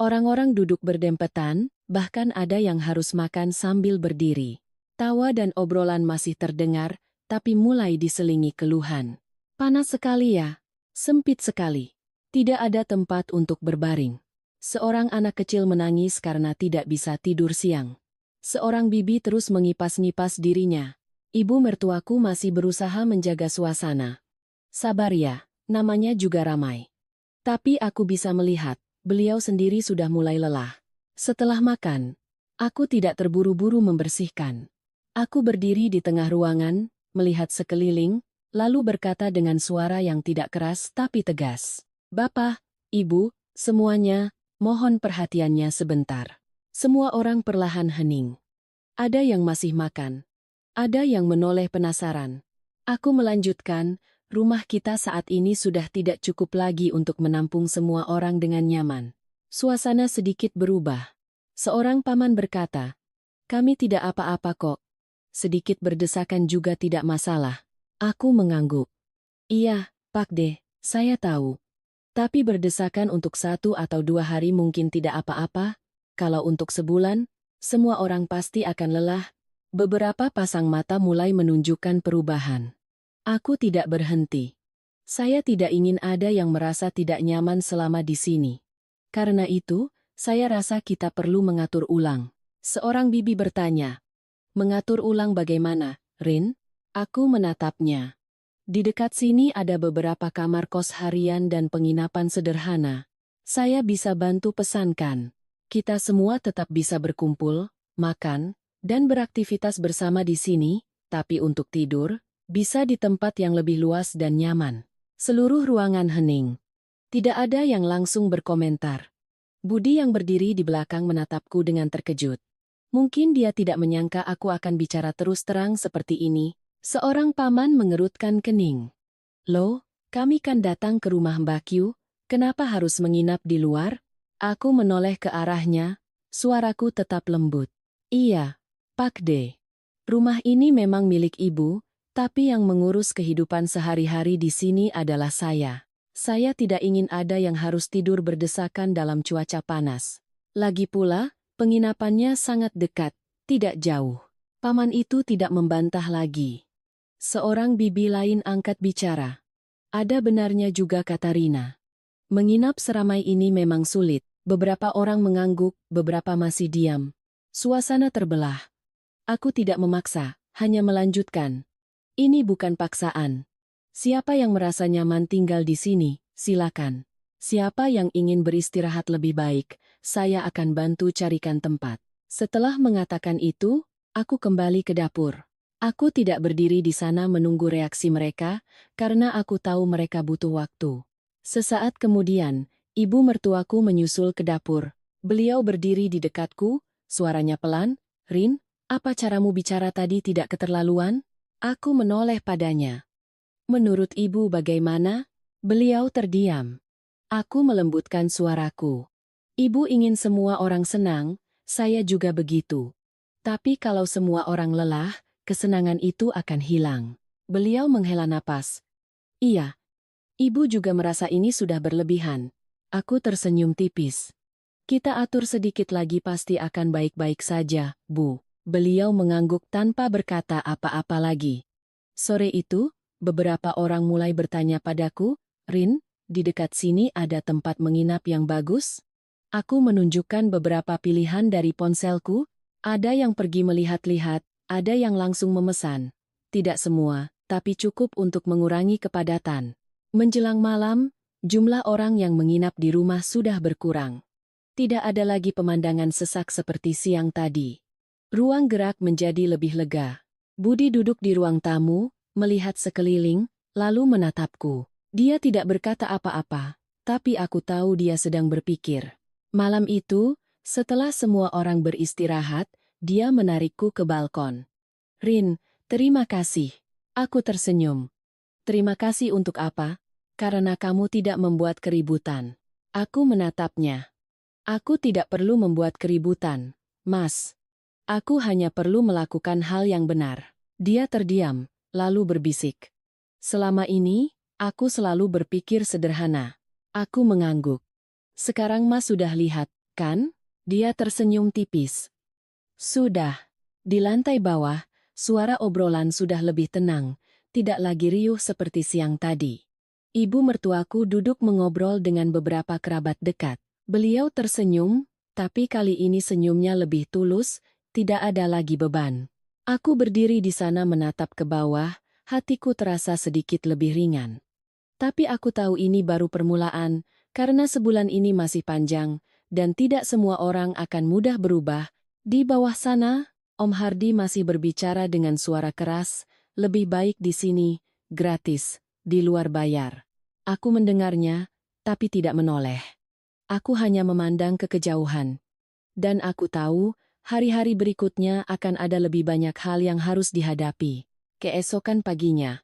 Orang-orang duduk berdempetan, bahkan ada yang harus makan sambil berdiri. Tawa dan obrolan masih terdengar, tapi mulai diselingi keluhan. "Panas sekali ya, sempit sekali. Tidak ada tempat untuk berbaring." Seorang anak kecil menangis karena tidak bisa tidur siang. Seorang bibi terus mengipas-ngipas dirinya. Ibu mertuaku masih berusaha menjaga suasana. "Sabar ya, namanya juga ramai." Tapi aku bisa melihat, beliau sendiri sudah mulai lelah. Setelah makan, aku tidak terburu-buru membersihkan. Aku berdiri di tengah ruangan, melihat sekeliling, lalu berkata dengan suara yang tidak keras tapi tegas. "Bapak, Ibu, semuanya, mohon perhatiannya sebentar." Semua orang perlahan hening. Ada yang masih makan. Ada yang menoleh penasaran. Aku melanjutkan, "Rumah kita saat ini sudah tidak cukup lagi untuk menampung semua orang dengan nyaman." Suasana sedikit berubah. Seorang paman berkata, "Kami tidak apa-apa kok. Sedikit berdesakan juga tidak masalah." Aku mengangguk. "Iya, Pak De, saya tahu. Tapi berdesakan untuk 1 atau 2 hari mungkin tidak apa-apa. Kalau untuk sebulan, semua orang pasti akan lelah." Beberapa pasang mata mulai menunjukkan perubahan. Aku tidak berhenti. Saya tidak ingin ada yang merasa tidak nyaman selama di sini. Karena itu, saya rasa kita perlu mengatur ulang. Seorang bibi bertanya, "Mengatur ulang bagaimana, Rin?" Aku menatapnya. "Di dekat sini ada beberapa kamar kos harian dan penginapan sederhana. Saya bisa bantu pesankan. Kita semua tetap bisa berkumpul, makan, dan beraktivitas bersama di sini, tapi untuk tidur, Bisa di tempat yang lebih luas dan nyaman. Seluruh ruangan hening. Tidak ada yang langsung berkomentar. Budi yang berdiri di belakang menatapku dengan terkejut. Mungkin dia tidak menyangka aku akan bicara terus terang seperti ini. Seorang paman mengerutkan kening. Loh, kami kan datang ke rumah Mbak Kyu, kenapa harus menginap di luar? Aku menoleh ke arahnya, suaraku tetap lembut. Iya, Pak De. Rumah ini memang milik ibu, tapi yang mengurus kehidupan sehari-hari di sini adalah saya. Saya tidak ingin ada yang harus tidur berdesakan dalam cuaca panas. Lagi pula, penginapannya sangat dekat, tidak jauh. Paman itu tidak membantah lagi. Seorang bibi lain angkat bicara. Ada benarnya juga kata Rina. Menginap seramai ini memang sulit. Beberapa orang mengangguk, beberapa masih diam. Suasana terbelah. Aku tidak memaksa, hanya melanjutkan. Ini bukan paksaan. Siapa yang merasa nyaman tinggal di sini, silakan. Siapa yang ingin beristirahat lebih baik, saya akan bantu carikan tempat. Setelah mengatakan itu, aku kembali ke dapur. Aku tidak berdiri di sana menunggu reaksi mereka, karena aku tahu mereka butuh waktu. Sesaat kemudian, ibu mertuaku menyusul ke dapur. Beliau berdiri di dekatku, suaranya pelan, "Rin, apa caramu bicara tadi tidak keterlaluan?" Aku menoleh padanya. "Menurut ibu bagaimana?" Beliau terdiam. Aku melembutkan suaraku. "Ibu ingin semua orang senang, saya juga begitu. Tapi kalau semua orang lelah, kesenangan itu akan hilang." Beliau menghela napas. "Iya, ibu juga merasa ini sudah berlebihan." Aku tersenyum tipis. "Kita atur sedikit lagi pasti akan baik-baik saja, Bu." Beliau mengangguk tanpa berkata apa-apa lagi. Sore itu, beberapa orang mulai bertanya padaku, "Rin, di dekat sini ada tempat menginap yang bagus?" Aku menunjukkan beberapa pilihan dari ponselku, ada yang pergi melihat-lihat, ada yang langsung memesan. Tidak semua, tapi cukup untuk mengurangi kepadatan. Menjelang malam, jumlah orang yang menginap di rumah sudah berkurang. Tidak ada lagi pemandangan sesak seperti siang tadi. Ruang gerak menjadi lebih lega. Budi duduk di ruang tamu, melihat sekeliling, lalu menatapku. Dia tidak berkata apa-apa, tapi aku tahu dia sedang berpikir. Malam itu, setelah semua orang beristirahat, dia menarikku ke balkon. "Rin, terima kasih." Aku tersenyum. "Terima kasih untuk apa?" "Karena kamu tidak membuat keributan." Aku menatapnya. "Aku tidak perlu membuat keributan, Mas. Aku hanya perlu melakukan hal yang benar." Dia terdiam, lalu berbisik. "Selama ini, aku selalu berpikir sederhana." Aku mengangguk. "Sekarang Mas sudah lihat, kan?" Dia tersenyum tipis. "Sudah." Di lantai bawah, suara obrolan sudah lebih tenang, tidak lagi riuh seperti siang tadi. Ibu mertuaku duduk mengobrol dengan beberapa kerabat dekat. Beliau tersenyum, tapi kali ini senyumnya lebih tulus, tidak ada lagi beban. Aku berdiri di sana menatap ke bawah, hatiku terasa sedikit lebih ringan. Tapi aku tahu ini baru permulaan, karena sebulan ini masih panjang, dan tidak semua orang akan mudah berubah. Di bawah sana, Om Hardi masih berbicara dengan suara keras, "Lebih baik di sini, gratis, di luar bayar." Aku mendengarnya, tapi tidak menoleh. Aku hanya memandang ke kejauhan. Dan aku tahu, hari-hari berikutnya akan ada lebih banyak hal yang harus dihadapi. Keesokan paginya,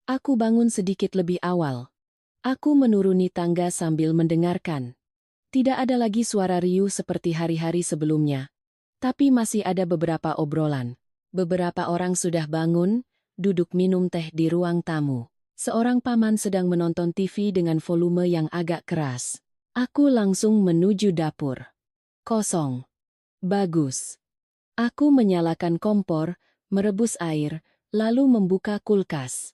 aku bangun sedikit lebih awal. Aku menuruni tangga sambil mendengarkan. Tidak ada lagi suara riuh seperti hari-hari sebelumnya. Tapi masih ada beberapa obrolan. Beberapa orang sudah bangun, duduk minum teh di ruang tamu. Seorang paman sedang menonton TV dengan volume yang agak keras. Aku langsung menuju dapur. Kosong. Bagus. Aku menyalakan kompor, merebus air, lalu membuka kulkas.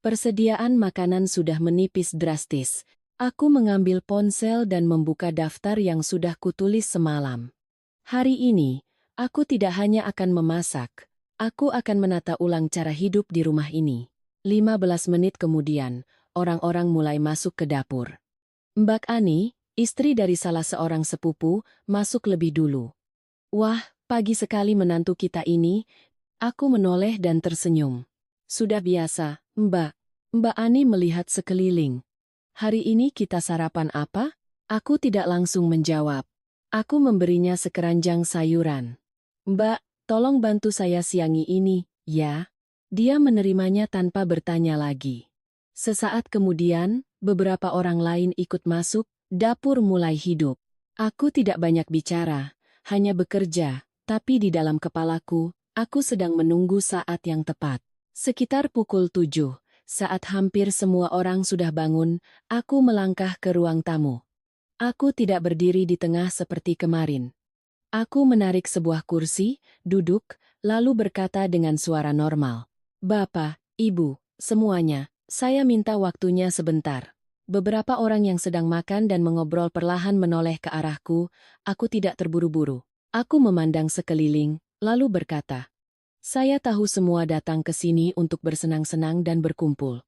Persediaan makanan sudah menipis drastis. Aku mengambil ponsel dan membuka daftar yang sudah kutulis semalam. Hari ini, aku tidak hanya akan memasak, aku akan menata ulang cara hidup di rumah ini. 15 menit kemudian, orang-orang mulai masuk ke dapur. Mbak Ani, istri dari salah seorang sepupu, masuk lebih dulu. "Wah, pagi sekali menantu kita ini." Aku menoleh dan tersenyum. Sudah biasa, Mbak. Mbak Ani melihat sekeliling. Hari ini kita sarapan apa? Aku tidak langsung menjawab. Aku memberinya sekeranjang sayuran. Mbak, tolong bantu saya siangi ini, ya? Dia menerimanya tanpa bertanya lagi. Sesaat kemudian, beberapa orang lain ikut masuk, dapur mulai hidup. Aku tidak banyak bicara, hanya bekerja, tapi di dalam kepalaku, aku sedang menunggu saat yang tepat. Sekitar pukul 7, saat hampir semua orang sudah bangun, aku melangkah ke ruang tamu. Aku tidak berdiri di tengah seperti kemarin. Aku menarik sebuah kursi, duduk, lalu berkata dengan suara normal. Bapak, Ibu, semuanya, saya minta waktunya sebentar. Beberapa orang yang sedang makan dan mengobrol perlahan menoleh ke arahku, aku tidak terburu-buru. Aku memandang sekeliling, lalu berkata, saya tahu semua datang ke sini untuk bersenang-senang dan berkumpul.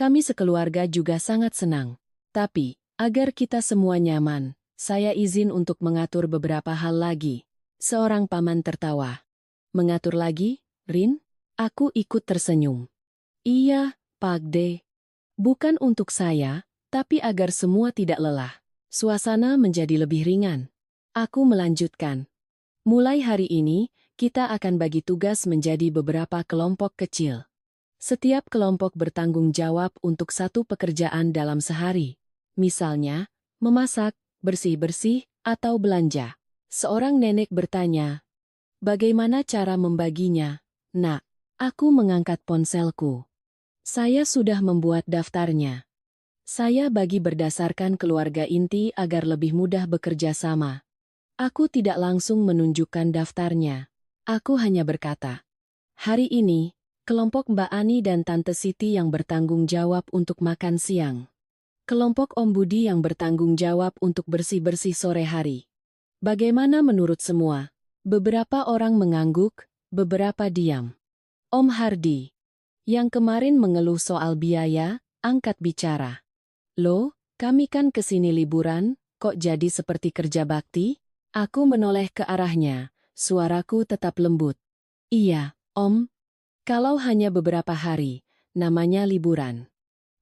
Kami sekeluarga juga sangat senang. Tapi, agar kita semua nyaman, saya izin untuk mengatur beberapa hal lagi. Seorang paman tertawa. Mengatur lagi, Rin? Aku ikut tersenyum. Iya, Pak D. Bukan untuk saya, tapi agar semua tidak lelah. Suasana menjadi lebih ringan. Aku melanjutkan. Mulai hari ini, kita akan bagi tugas menjadi beberapa kelompok kecil. Setiap kelompok bertanggung jawab untuk satu pekerjaan dalam sehari. Misalnya, memasak, bersih-bersih, atau belanja. Seorang nenek bertanya, bagaimana cara membaginya? Nak, aku mengangkat ponselku. Saya sudah membuat daftarnya. Saya bagi berdasarkan keluarga inti agar lebih mudah bekerja sama. Aku tidak langsung menunjukkan daftarnya. Aku hanya berkata, hari ini, kelompok Mbak Ani dan Tante Siti yang bertanggung jawab untuk makan siang. Kelompok Om Budi yang bertanggung jawab untuk bersih-bersih sore hari. Bagaimana menurut semua? Beberapa orang mengangguk, beberapa diam. Om Hardi, yang kemarin mengeluh soal biaya, angkat bicara. Loh, kami kan kesini liburan, kok jadi seperti kerja bakti? Aku menoleh ke arahnya, suaraku tetap lembut. Iya, Om. Kalau hanya beberapa hari, namanya liburan.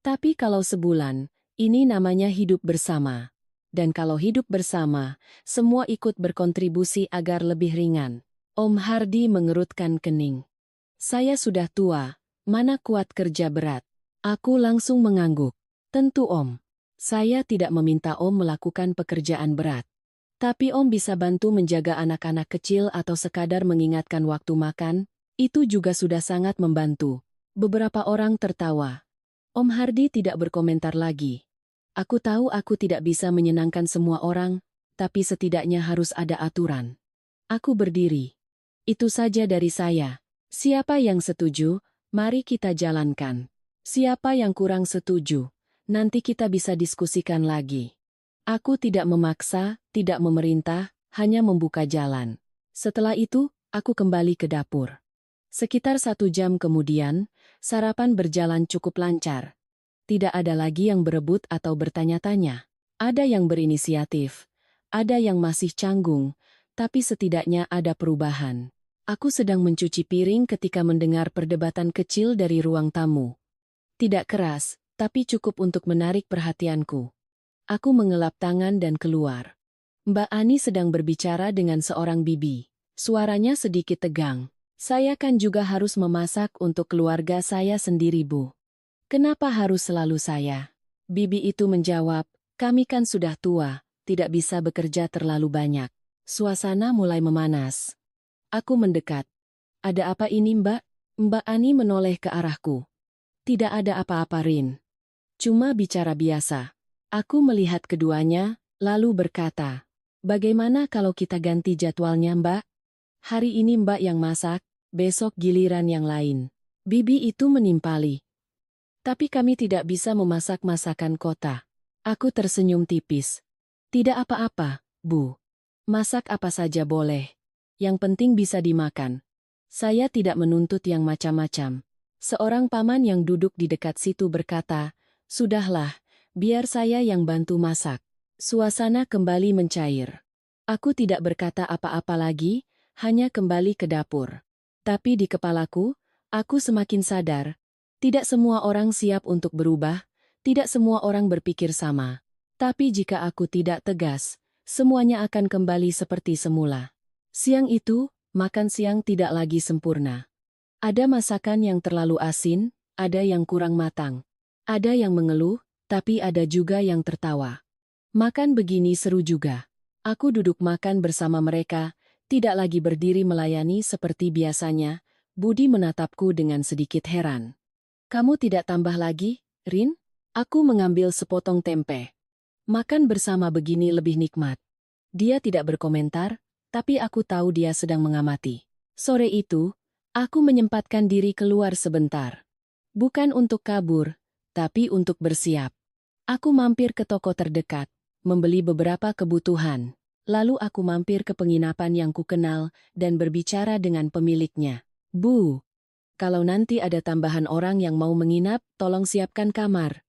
Tapi kalau sebulan, ini namanya hidup bersama. Dan kalau hidup bersama, semua ikut berkontribusi agar lebih ringan. Om Hardi mengerutkan kening. Saya sudah tua, mana kuat kerja berat. Aku langsung mengangguk. Tentu Om. Saya tidak meminta Om melakukan pekerjaan berat. Tapi Om bisa bantu menjaga anak-anak kecil atau sekadar mengingatkan waktu makan, itu juga sudah sangat membantu. Beberapa orang tertawa. Om Hardi tidak berkomentar lagi. Aku tahu aku tidak bisa menyenangkan semua orang, tapi setidaknya harus ada aturan. Aku berdiri. Itu saja dari saya. Siapa yang setuju, mari kita jalankan. Siapa yang kurang setuju, nanti kita bisa diskusikan lagi. Aku tidak memaksa, tidak memerintah, hanya membuka jalan. Setelah itu, aku kembali ke dapur. Sekitar 1 jam kemudian, sarapan berjalan cukup lancar. Tidak ada lagi yang berebut atau bertanya-tanya. Ada yang berinisiatif, ada yang masih canggung, tapi setidaknya ada perubahan. Aku sedang mencuci piring ketika mendengar perdebatan kecil dari ruang tamu. Tidak keras, tapi cukup untuk menarik perhatianku. Aku mengelap tangan dan keluar. Mbak Ani sedang berbicara dengan seorang bibi. Suaranya sedikit tegang. Saya kan juga harus memasak untuk keluarga saya sendiri, Bu. Kenapa harus selalu saya? Bibi itu menjawab, kami kan sudah tua, tidak bisa bekerja terlalu banyak. Suasana mulai memanas. Aku mendekat. Ada apa ini, Mbak? Mbak Ani menoleh ke arahku. Tidak ada apa-apa, Rin. Cuma bicara biasa. Aku melihat keduanya, lalu berkata, bagaimana kalau kita ganti jadwalnya, Mbak? Hari ini Mbak yang masak, besok giliran yang lain. Bibi itu menimpali. Tapi kami tidak bisa memasak masakan kota. Aku tersenyum tipis. Tidak apa-apa, Bu. Masak apa saja boleh. Yang penting bisa dimakan. Saya tidak menuntut yang macam-macam. Seorang paman yang duduk di dekat situ berkata, sudahlah, biar saya yang bantu masak. Suasana kembali mencair. Aku tidak berkata apa-apa lagi, hanya kembali ke dapur. Tapi di kepalaku, Aku semakin sadar. Tidak semua orang siap untuk berubah, tidak semua orang berpikir sama. Tapi jika aku tidak tegas, semuanya akan kembali seperti semula. Siang itu, makan siang tidak lagi sempurna. Ada masakan yang terlalu asin, ada yang kurang matang. Ada yang mengeluh, tapi ada juga yang tertawa. Makan begini seru juga. Aku duduk makan bersama mereka, tidak lagi berdiri melayani seperti biasanya. Budi menatapku dengan sedikit heran. Kamu tidak tambah lagi, Rin? Aku mengambil sepotong tempe. Makan bersama begini lebih nikmat. Dia tidak berkomentar, tapi aku tahu dia sedang mengamati. Sore itu, aku menyempatkan diri keluar sebentar. Bukan untuk kabur, tapi untuk bersiap. Aku mampir ke toko terdekat, membeli beberapa kebutuhan. Lalu aku mampir ke penginapan yang kukenal dan berbicara dengan pemiliknya. Bu, kalau nanti ada tambahan orang yang mau menginap, tolong siapkan kamar.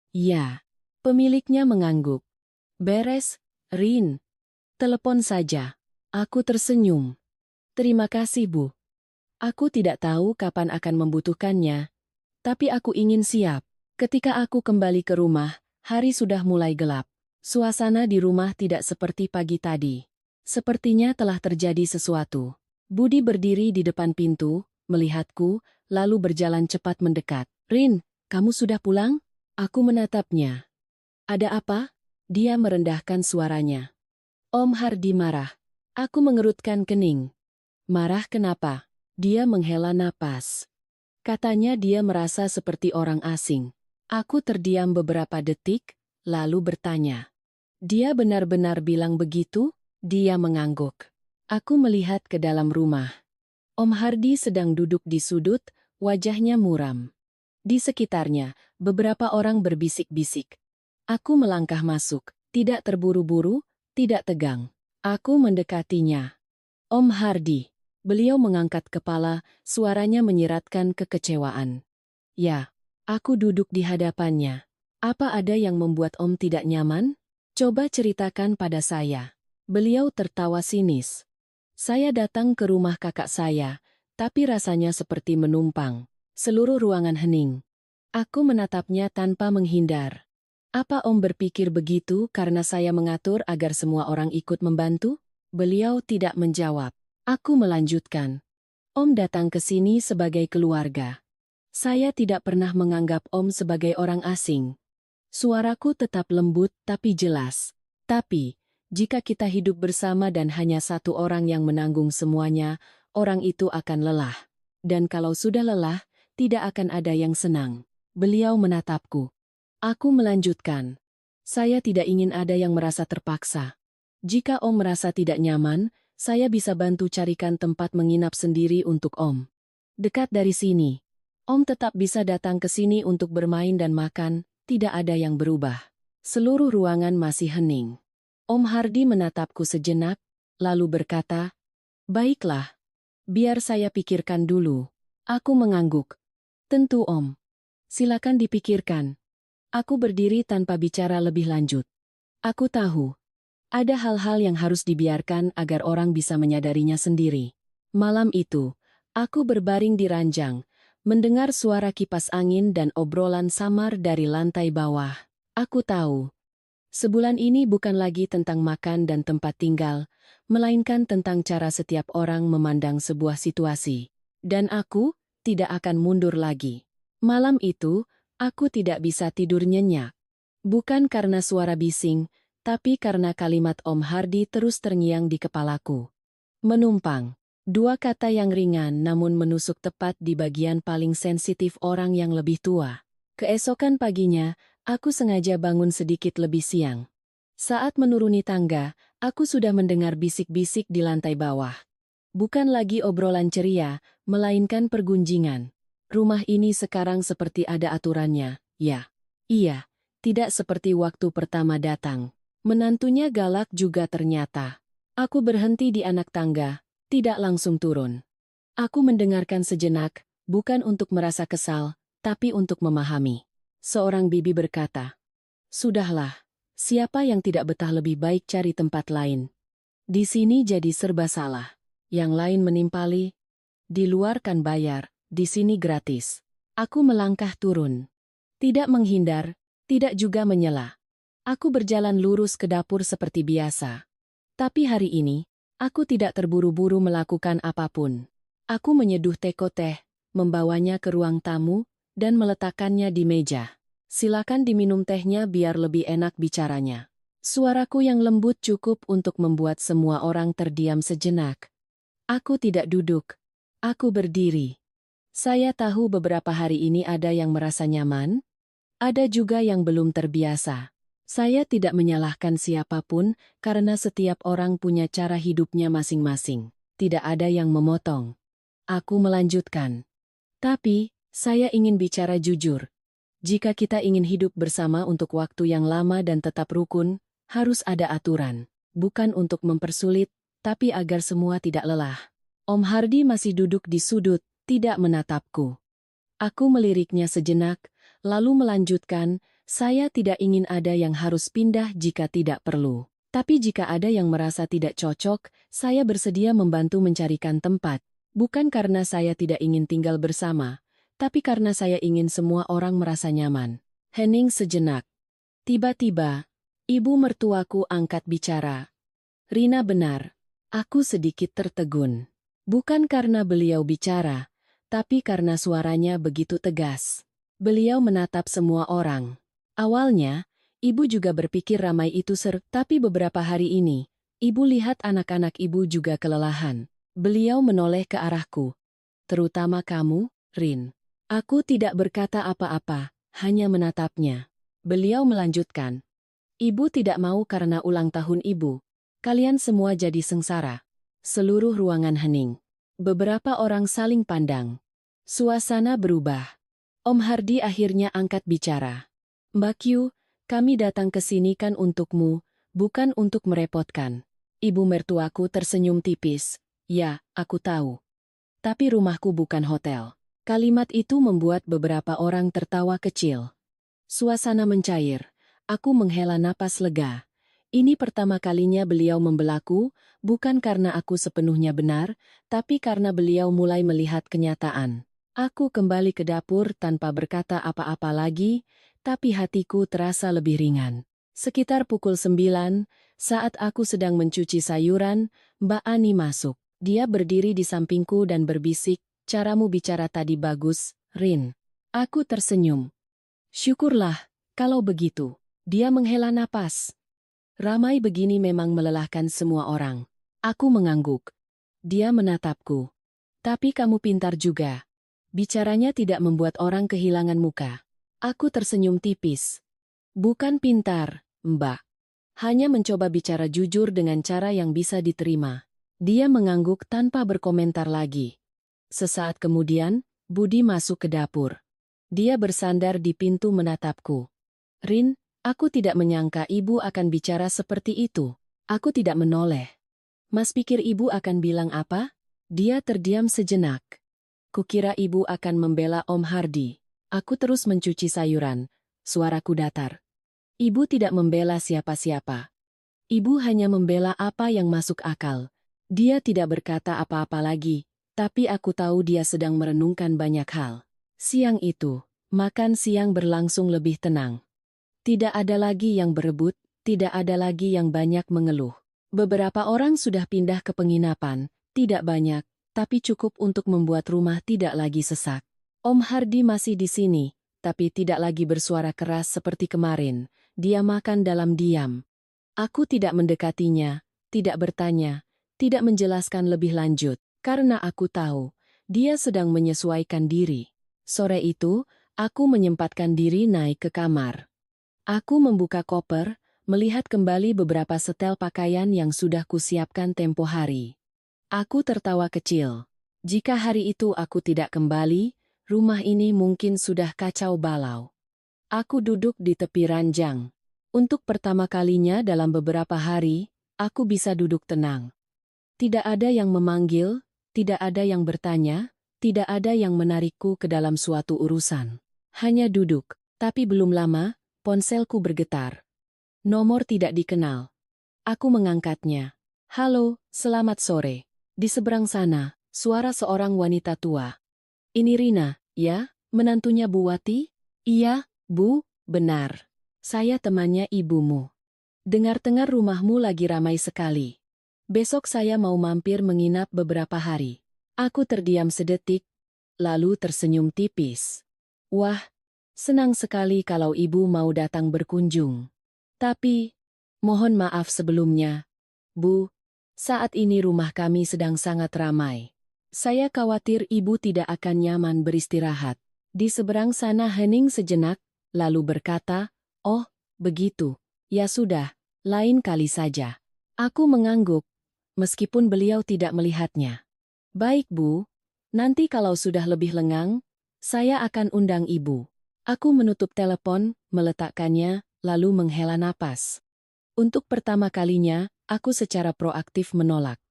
Ya, pemiliknya mengangguk. Beres, Rin. Telepon saja. Aku tersenyum. Terima kasih, Bu. Aku tidak tahu kapan akan membutuhkannya, tapi aku ingin siap. Ketika aku kembali ke rumah, hari sudah mulai gelap. Suasana di rumah tidak seperti pagi tadi. Sepertinya telah terjadi sesuatu. Budi berdiri di depan pintu, melihatku, lalu berjalan cepat mendekat. Rin, kamu sudah pulang? Aku menatapnya. Ada apa? Dia merendahkan suaranya. Om Hardi marah. Aku mengerutkan kening. Marah kenapa? Dia menghela napas. Katanya dia merasa seperti orang asing. Aku terdiam beberapa detik, lalu bertanya. Dia benar-benar bilang begitu? Dia mengangguk. Aku melihat ke dalam rumah. Om Hardi sedang duduk di sudut, wajahnya muram. Di sekitarnya, beberapa orang berbisik-bisik. Aku melangkah masuk, tidak terburu-buru, tidak tegang. Aku mendekatinya. Om Hardi. Beliau mengangkat kepala, suaranya menyiratkan kekecewaan. Ya, aku duduk di hadapannya. Apa ada yang membuat Om tidak nyaman? Coba ceritakan pada saya. Beliau tertawa sinis. Saya datang ke rumah kakak saya, tapi rasanya seperti menumpang. Seluruh ruangan hening. Aku menatapnya tanpa menghindar. Apa Om berpikir begitu karena saya mengatur agar semua orang ikut membantu? Beliau tidak menjawab. Aku melanjutkan. Om datang ke sini sebagai keluarga. Saya tidak pernah menganggap Om sebagai orang asing. Suaraku tetap lembut tapi jelas. Tapi, jika kita hidup bersama dan hanya satu orang yang menanggung semuanya, orang itu akan lelah. Dan kalau sudah lelah, tidak akan ada yang senang. Beliau menatapku. Aku melanjutkan. Saya tidak ingin ada yang merasa terpaksa. Jika Om merasa tidak nyaman, saya bisa bantu carikan tempat menginap sendiri untuk Om. Dekat dari sini. Om tetap bisa datang ke sini untuk bermain dan makan, tidak ada yang berubah. Seluruh ruangan masih hening. Om Hardi menatapku sejenak, lalu berkata, "Baiklah, biar saya pikirkan dulu." Aku mengangguk. "Tentu Om. Silakan dipikirkan." Aku berdiri tanpa bicara lebih lanjut. Aku tahu. Ada hal-hal yang harus dibiarkan agar orang bisa menyadarinya sendiri. Malam itu, aku berbaring di ranjang, mendengar suara kipas angin dan obrolan samar dari lantai bawah. Aku tahu, sebulan ini bukan lagi tentang makan dan tempat tinggal, melainkan tentang cara setiap orang memandang sebuah situasi. Dan aku tidak akan mundur lagi. Malam itu, aku tidak bisa tidur nyenyak. Bukan karena suara bising, tapi karena kalimat Om Hardi terus terngiang di kepalaku. Menumpang. Dua kata yang ringan namun menusuk tepat di bagian paling sensitif orang yang lebih tua. Keesokan paginya, aku sengaja bangun sedikit lebih siang. Saat menuruni tangga, aku sudah mendengar bisik-bisik di lantai bawah. Bukan lagi obrolan ceria, melainkan pergunjingan. Rumah ini sekarang seperti ada aturannya, ya. Iya, tidak seperti waktu pertama datang. Menantunya galak juga ternyata. Aku berhenti di anak tangga, tidak langsung turun. Aku mendengarkan sejenak, bukan untuk merasa kesal, tapi untuk memahami. Seorang bibi berkata, "Sudahlah, siapa yang tidak betah lebih baik cari tempat lain. Di sini jadi serba salah. Yang lain menimpali, di luar kan bayar, di sini gratis. Aku melangkah turun. Tidak menghindar, tidak juga menyela. Aku berjalan lurus ke dapur seperti biasa. Tapi hari ini, aku tidak terburu-buru melakukan apapun. Aku menyeduh teko teh, membawanya ke ruang tamu, dan meletakkannya di meja. Silakan diminum tehnya biar lebih enak bicaranya. Suaraku yang lembut cukup untuk membuat semua orang terdiam sejenak. Aku tidak duduk. Aku berdiri. Saya tahu beberapa hari ini ada yang merasa nyaman, ada juga yang belum terbiasa. Saya tidak menyalahkan siapapun karena setiap orang punya cara hidupnya masing-masing. Tidak ada yang memotong. Aku melanjutkan. Tapi, saya ingin bicara jujur. Jika kita ingin hidup bersama untuk waktu yang lama dan tetap rukun, harus ada aturan. Bukan untuk mempersulit, tapi agar semua tidak lelah. Om Hardi masih duduk di sudut, tidak menatapku. Aku meliriknya sejenak, lalu melanjutkan, saya tidak ingin ada yang harus pindah jika tidak perlu. Tapi jika ada yang merasa tidak cocok, saya bersedia membantu mencarikan tempat. Bukan karena saya tidak ingin tinggal bersama, tapi karena saya ingin semua orang merasa nyaman. Hening sejenak. Tiba-tiba, ibu mertuaku angkat bicara. Rina benar. Aku sedikit tertegun. Bukan karena beliau bicara, tapi karena suaranya begitu tegas. Beliau menatap semua orang. Awalnya, ibu juga berpikir ramai itu tapi beberapa hari ini, ibu lihat anak-anak ibu juga kelelahan. Beliau menoleh ke arahku. Terutama kamu, Rin. Aku tidak berkata apa-apa, hanya menatapnya. Beliau melanjutkan. Ibu tidak mau karena ulang tahun ibu. Kalian semua jadi sengsara. Seluruh ruangan hening. Beberapa orang saling pandang. Suasana berubah. Om Hardi akhirnya angkat bicara. Mbak Q, kami datang ke sini kan untukmu, bukan untuk merepotkan. Ibu mertuaku tersenyum tipis. Ya, aku tahu. Tapi rumahku bukan hotel. Kalimat itu membuat beberapa orang tertawa kecil. Suasana mencair. Aku menghela napas lega. Ini pertama kalinya beliau membelaku, bukan karena aku sepenuhnya benar, tapi karena beliau mulai melihat kenyataan. Aku kembali ke dapur tanpa berkata apa-apa lagi, tapi hatiku terasa lebih ringan. Sekitar pukul 9, saat aku sedang mencuci sayuran, Mbak Ani masuk. Dia berdiri di sampingku dan berbisik, caramu bicara tadi bagus, Rin. Aku tersenyum. Syukurlah, kalau begitu. Dia menghela napas. Ramai begini memang melelahkan semua orang. Aku mengangguk. Dia menatapku. Tapi kamu pintar juga. Bicaranya tidak membuat orang kehilangan muka. Aku tersenyum tipis. Bukan pintar, Mbak. Hanya mencoba bicara jujur dengan cara yang bisa diterima. Dia mengangguk tanpa berkomentar lagi. Sesaat kemudian, Budi masuk ke dapur. Dia bersandar di pintu menatapku. Rin, aku tidak menyangka ibu akan bicara seperti itu. Aku tidak menoleh. Mas pikir ibu akan bilang apa? Dia terdiam sejenak. Kukira ibu akan membela Om Hardi. Aku terus mencuci sayuran. Suaraku datar. Ibu tidak membela siapa-siapa. Ibu hanya membela apa yang masuk akal. Dia tidak berkata apa-apa lagi, tapi aku tahu dia sedang merenungkan banyak hal. Siang itu, makan siang berlangsung lebih tenang. Tidak ada lagi yang berebut, tidak ada lagi yang banyak mengeluh. Beberapa orang sudah pindah ke penginapan, tidak banyak, tapi cukup untuk membuat rumah tidak lagi sesak. Om Hardi masih di sini, tapi tidak lagi bersuara keras seperti kemarin. Dia makan dalam diam. Aku tidak mendekatinya, tidak bertanya, tidak menjelaskan lebih lanjut, karena aku tahu, dia sedang menyesuaikan diri. Sore itu, aku menyempatkan diri naik ke kamar. Aku membuka koper, melihat kembali beberapa setel pakaian yang sudah kusiapkan tempo hari. Aku tertawa kecil. Jika hari itu aku tidak kembali, rumah ini mungkin sudah kacau balau. Aku duduk di tepi ranjang. Untuk pertama kalinya dalam beberapa hari, aku bisa duduk tenang. Tidak ada yang memanggil, tidak ada yang bertanya, tidak ada yang menarikku ke dalam suatu urusan. Hanya duduk, tapi belum lama, ponselku bergetar. Nomor tidak dikenal. Aku mengangkatnya. Halo, selamat sore. Di seberang sana, suara seorang wanita tua. Ini Rina, ya? Menantunya Bu Wati? Iya, Bu, benar. Saya temannya ibumu. Dengar-dengar rumahmu lagi ramai sekali. Besok saya mau mampir menginap beberapa hari. Aku terdiam sedetik, lalu tersenyum tipis. Wah, senang sekali kalau ibu mau datang berkunjung. Tapi, mohon maaf sebelumnya, Bu, saat ini rumah kami sedang sangat ramai. Saya khawatir ibu tidak akan nyaman beristirahat. Di seberang sana hening sejenak, lalu berkata, "Oh, begitu. Ya sudah, lain kali saja." Aku mengangguk, meskipun beliau tidak melihatnya. "Baik, Bu. Nanti kalau sudah lebih lengang, saya akan undang ibu." Aku menutup telepon, meletakkannya, lalu menghela napas. Untuk pertama kalinya, aku secara proaktif menolak.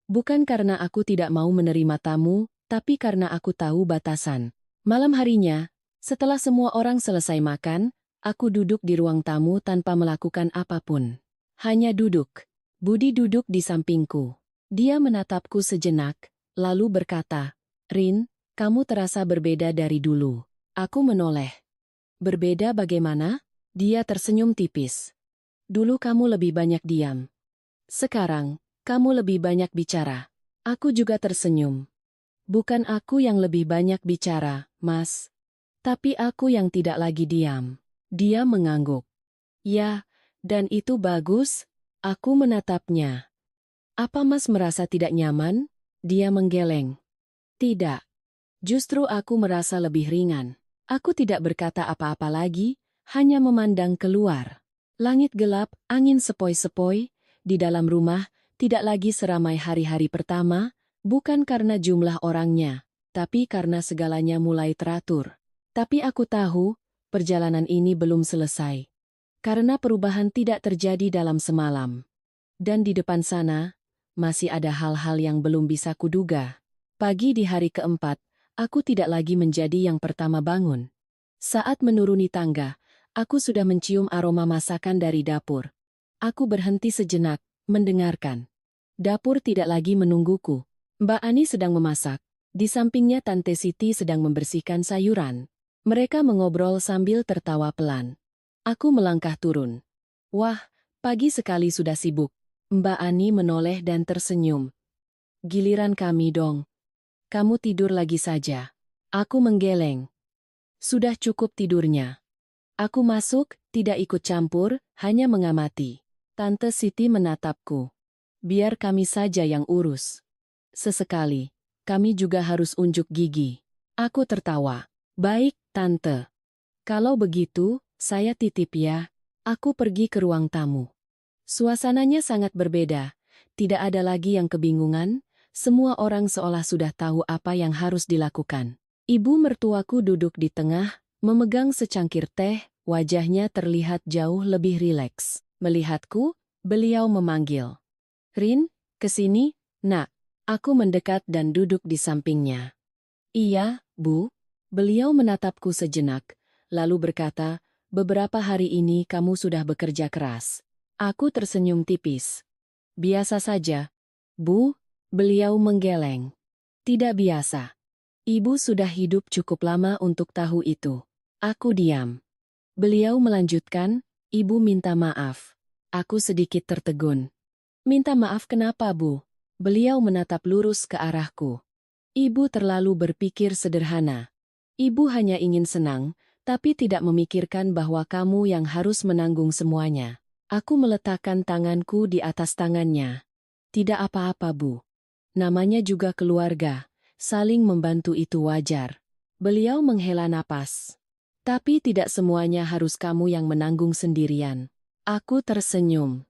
Bukan karena aku tidak mau menerima tamu, tapi karena aku tahu batasan. Malam harinya, setelah semua orang selesai makan, aku duduk di ruang tamu tanpa melakukan apapun. Hanya duduk. Budi duduk di sampingku. Dia menatapku sejenak, lalu berkata, "Rin, kamu terasa berbeda dari dulu." Aku menoleh. "Berbeda bagaimana?" Dia tersenyum tipis. "Dulu kamu lebih banyak diam. Sekarang, kamu lebih banyak bicara." Aku juga tersenyum. "Bukan aku yang lebih banyak bicara, Mas. Tapi aku yang tidak lagi diam." Dia mengangguk. "Ya, dan itu bagus." Aku menatapnya. "Apa Mas merasa tidak nyaman?" Dia menggeleng. "Tidak. Justru aku merasa lebih ringan." Aku tidak berkata apa-apa lagi, hanya memandang keluar. Langit gelap, angin sepoi-sepoi, di dalam rumah, tidak lagi seramai hari-hari pertama, bukan karena jumlah orangnya, tapi karena segalanya mulai teratur. Tapi aku tahu, perjalanan ini belum selesai. Karena perubahan tidak terjadi dalam semalam. Dan di depan sana, masih ada hal-hal yang belum bisa kuduga. Pagi di hari keempat, aku tidak lagi menjadi yang pertama bangun. Saat menuruni tangga, aku sudah mencium aroma masakan dari dapur. Aku berhenti sejenak, mendengarkan. Dapur tidak lagi menungguku. Mbak Ani sedang memasak. Di sampingnya Tante Siti sedang membersihkan sayuran. Mereka mengobrol sambil tertawa pelan. Aku melangkah turun. Wah, pagi sekali sudah sibuk. Mbak Ani menoleh dan tersenyum. "Giliran kami dong. Kamu tidur lagi saja." Aku menggeleng. Sudah cukup tidurnya. Aku masuk, tidak ikut campur, hanya mengamati. Tante Siti menatapku. "Biar kami saja yang urus." Sesekali, kami juga harus unjuk gigi. Aku tertawa. "Baik, Tante. Kalau begitu, saya titip ya." Aku pergi ke ruang tamu. Suasananya sangat berbeda. Tidak ada lagi yang kebingungan, semua orang seolah sudah tahu apa yang harus dilakukan. Ibu mertuaku duduk di tengah, memegang secangkir teh, wajahnya terlihat jauh lebih rileks. Melihatku, beliau memanggil. "Rin, kesini, Nak." Aku mendekat dan duduk di sampingnya. "Iya, Bu." Beliau menatapku sejenak, lalu berkata, "Beberapa hari ini kamu sudah bekerja keras." Aku tersenyum tipis. "Biasa saja, Bu." Beliau menggeleng. "Tidak biasa. Ibu sudah hidup cukup lama untuk tahu itu." Aku diam. Beliau melanjutkan, "Ibu minta maaf." Aku sedikit tertegun. "Minta maaf kenapa, Bu?" Beliau menatap lurus ke arahku. "Ibu terlalu berpikir sederhana. Ibu hanya ingin senang, tapi tidak memikirkan bahwa kamu yang harus menanggung semuanya." Aku meletakkan tanganku di atas tangannya. "Tidak apa-apa, Bu. Namanya juga keluarga. Saling membantu itu wajar." Beliau menghela napas. "Tapi tidak semuanya harus kamu yang menanggung sendirian." Aku tersenyum.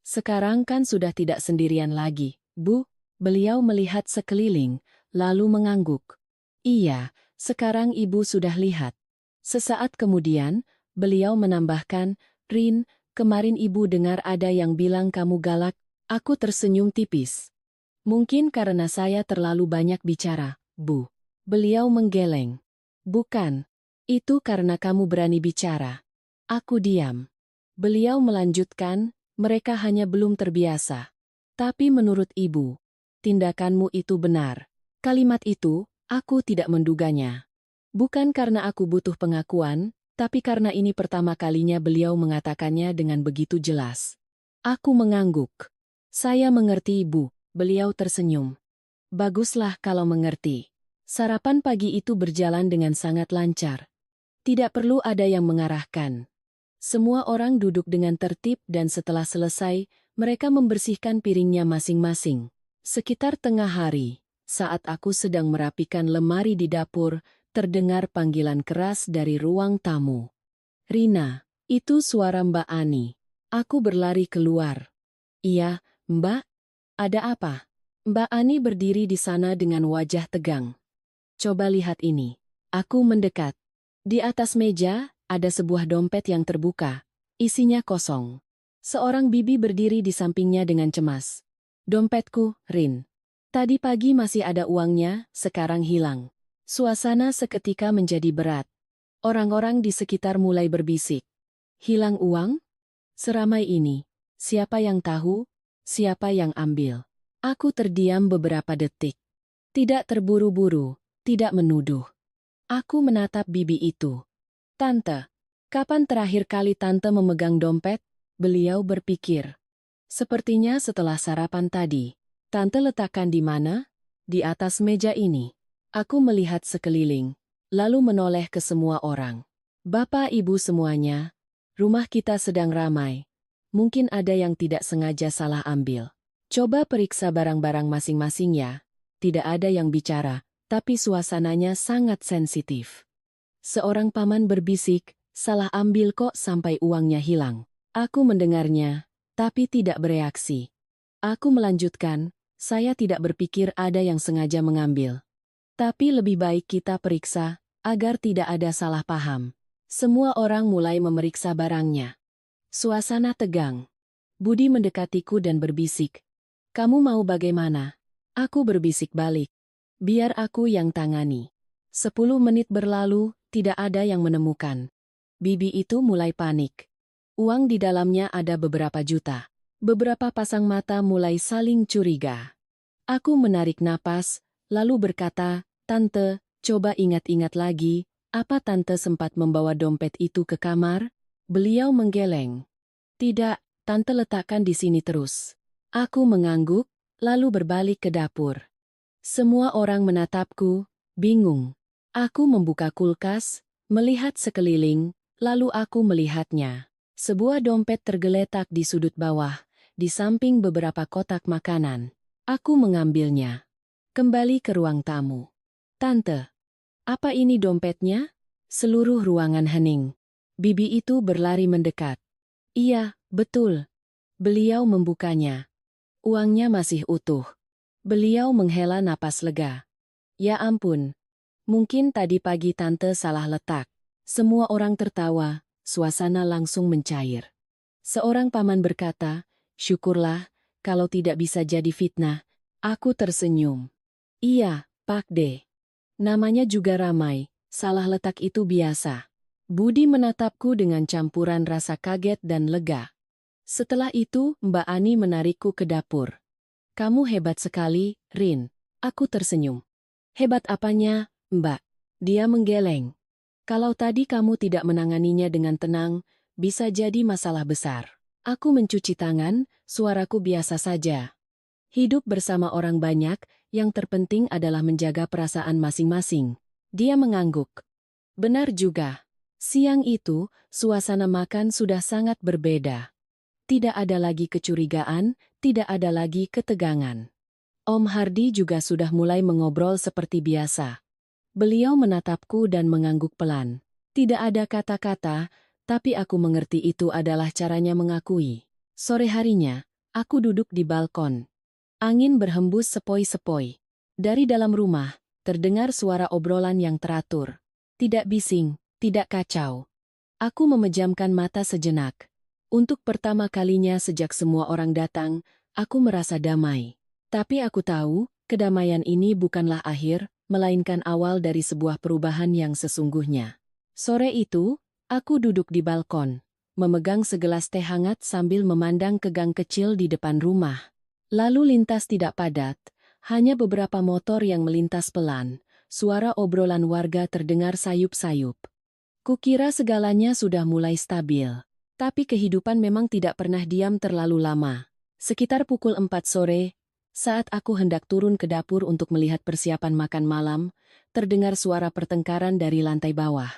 "Sekarang kan sudah tidak sendirian lagi, Bu." Beliau melihat sekeliling, lalu mengangguk. "Iya, sekarang Ibu sudah lihat." Sesaat kemudian, beliau menambahkan, "Rin, kemarin Ibu dengar ada yang bilang kamu galak." Aku tersenyum tipis. "Mungkin karena saya terlalu banyak bicara, Bu." Beliau menggeleng. "Bukan. Itu karena kamu berani bicara." Aku diam. Beliau melanjutkan, "Mereka hanya belum terbiasa. Tapi menurut Ibu, tindakanmu itu benar." Kalimat itu, Aku tidak menduganya. Bukan karena aku butuh pengakuan, tapi karena ini pertama kalinya beliau mengatakannya dengan begitu jelas. Aku mengangguk. Saya mengerti, Ibu. Beliau tersenyum. Baguslah kalau mengerti. Sarapan pagi itu berjalan dengan sangat lancar. Tidak perlu ada yang mengarahkan. Semua orang duduk dengan tertib dan setelah selesai, mereka membersihkan piringnya masing-masing. Sekitar tengah hari, saat aku sedang merapikan lemari di dapur, terdengar panggilan keras dari ruang tamu. Rina, itu suara Mbak Ani. Aku berlari keluar. Iya, Mbak, ada apa? Mbak Ani berdiri di sana dengan wajah tegang. Coba lihat ini. Aku mendekat. Di atas meja, ada sebuah dompet yang terbuka. Isinya kosong. Seorang bibi berdiri di sampingnya dengan cemas. Dompetku, Rin. Tadi pagi masih ada uangnya, sekarang hilang. Suasana seketika menjadi berat. Orang-orang di sekitar mulai berbisik. Hilang uang? Seramai ini. Siapa yang tahu? Siapa yang ambil? Aku terdiam beberapa detik. Tidak terburu-buru, tidak menuduh. Aku menatap bibi itu. Tante, kapan terakhir kali tante memegang dompet? Beliau berpikir. Sepertinya setelah sarapan tadi. Tante letakkan di mana? Di atas meja ini. Aku melihat sekeliling, lalu menoleh ke semua orang. Bapak ibu semuanya, rumah kita sedang ramai. Mungkin ada yang tidak sengaja salah ambil. Coba periksa barang-barang masing-masing ya. Tidak ada yang bicara, tapi suasananya sangat sensitif. Seorang paman berbisik, salah ambil kok sampai uangnya hilang. Aku mendengarnya, tapi tidak bereaksi. Aku melanjutkan, saya tidak berpikir ada yang sengaja mengambil. Tapi lebih baik kita periksa, agar tidak ada salah paham. Semua orang mulai memeriksa barangnya. Suasana tegang. Budi mendekatiku dan berbisik. Kamu mau bagaimana? Aku berbisik balik. Biar aku yang tangani. 10 menit berlalu, tidak ada yang menemukan. Bibi itu mulai panik. Uang di dalamnya ada beberapa juta. Beberapa pasang mata mulai saling curiga. Aku menarik napas, lalu berkata, Tante, coba ingat-ingat lagi, apa Tante sempat membawa dompet itu ke kamar? Beliau menggeleng. Tidak, Tante letakkan di sini terus. Aku mengangguk, lalu berbalik ke dapur. Semua orang menatapku, bingung. Aku membuka kulkas, melihat sekeliling, lalu aku melihatnya. Sebuah dompet tergeletak di sudut bawah, di samping beberapa kotak makanan. Aku mengambilnya. Kembali ke ruang tamu. Tante, apa ini dompetnya? Seluruh ruangan hening. Bibi itu berlari mendekat. Iya, betul. Beliau membukanya. Uangnya masih utuh. Beliau menghela napas lega. Ya ampun. Mungkin tadi pagi tante salah letak. Semua orang tertawa, suasana langsung mencair. Seorang paman berkata, syukurlah, kalau tidak bisa jadi fitnah. Aku tersenyum. Iya, Pak D. Namanya juga ramai, salah letak itu biasa. Budi menatapku dengan campuran rasa kaget dan lega. Setelah itu, Mbak Ani menarikku ke dapur. Kamu hebat sekali, Rin. Aku tersenyum. Hebat apanya, Mbak? Dia menggeleng. Kalau tadi kamu tidak menanganinya dengan tenang, bisa jadi masalah besar. Aku mencuci tangan, suaraku biasa saja. Hidup bersama orang banyak, yang terpenting adalah menjaga perasaan masing-masing. Dia mengangguk. Benar juga. Siang itu, suasana makan sudah sangat berbeda. Tidak ada lagi kecurigaan, tidak ada lagi ketegangan. Om Hardi juga sudah mulai mengobrol seperti biasa. Beliau menatapku dan mengangguk pelan. Tidak ada kata-kata, tapi aku mengerti itu adalah caranya mengakui. Sore harinya, aku duduk di balkon. Angin berhembus sepoi-sepoi. Dari dalam rumah, terdengar suara obrolan yang teratur. Tidak bising, tidak kacau. Aku memejamkan mata sejenak. Untuk pertama kalinya sejak semua orang datang, aku merasa damai. Tapi aku tahu, kedamaian ini bukanlah akhir, melainkan awal dari sebuah perubahan yang sesungguhnya. Sore itu, aku duduk di balkon, memegang segelas teh hangat sambil memandang ke gang kecil di depan rumah. Lalu lintas tidak padat, hanya beberapa motor yang melintas pelan, suara obrolan warga terdengar sayup-sayup. Kukira segalanya sudah mulai stabil. Tapi kehidupan memang tidak pernah diam terlalu lama. Sekitar pukul 4 sore, saat aku hendak turun ke dapur untuk melihat persiapan makan malam, terdengar suara pertengkaran dari lantai bawah.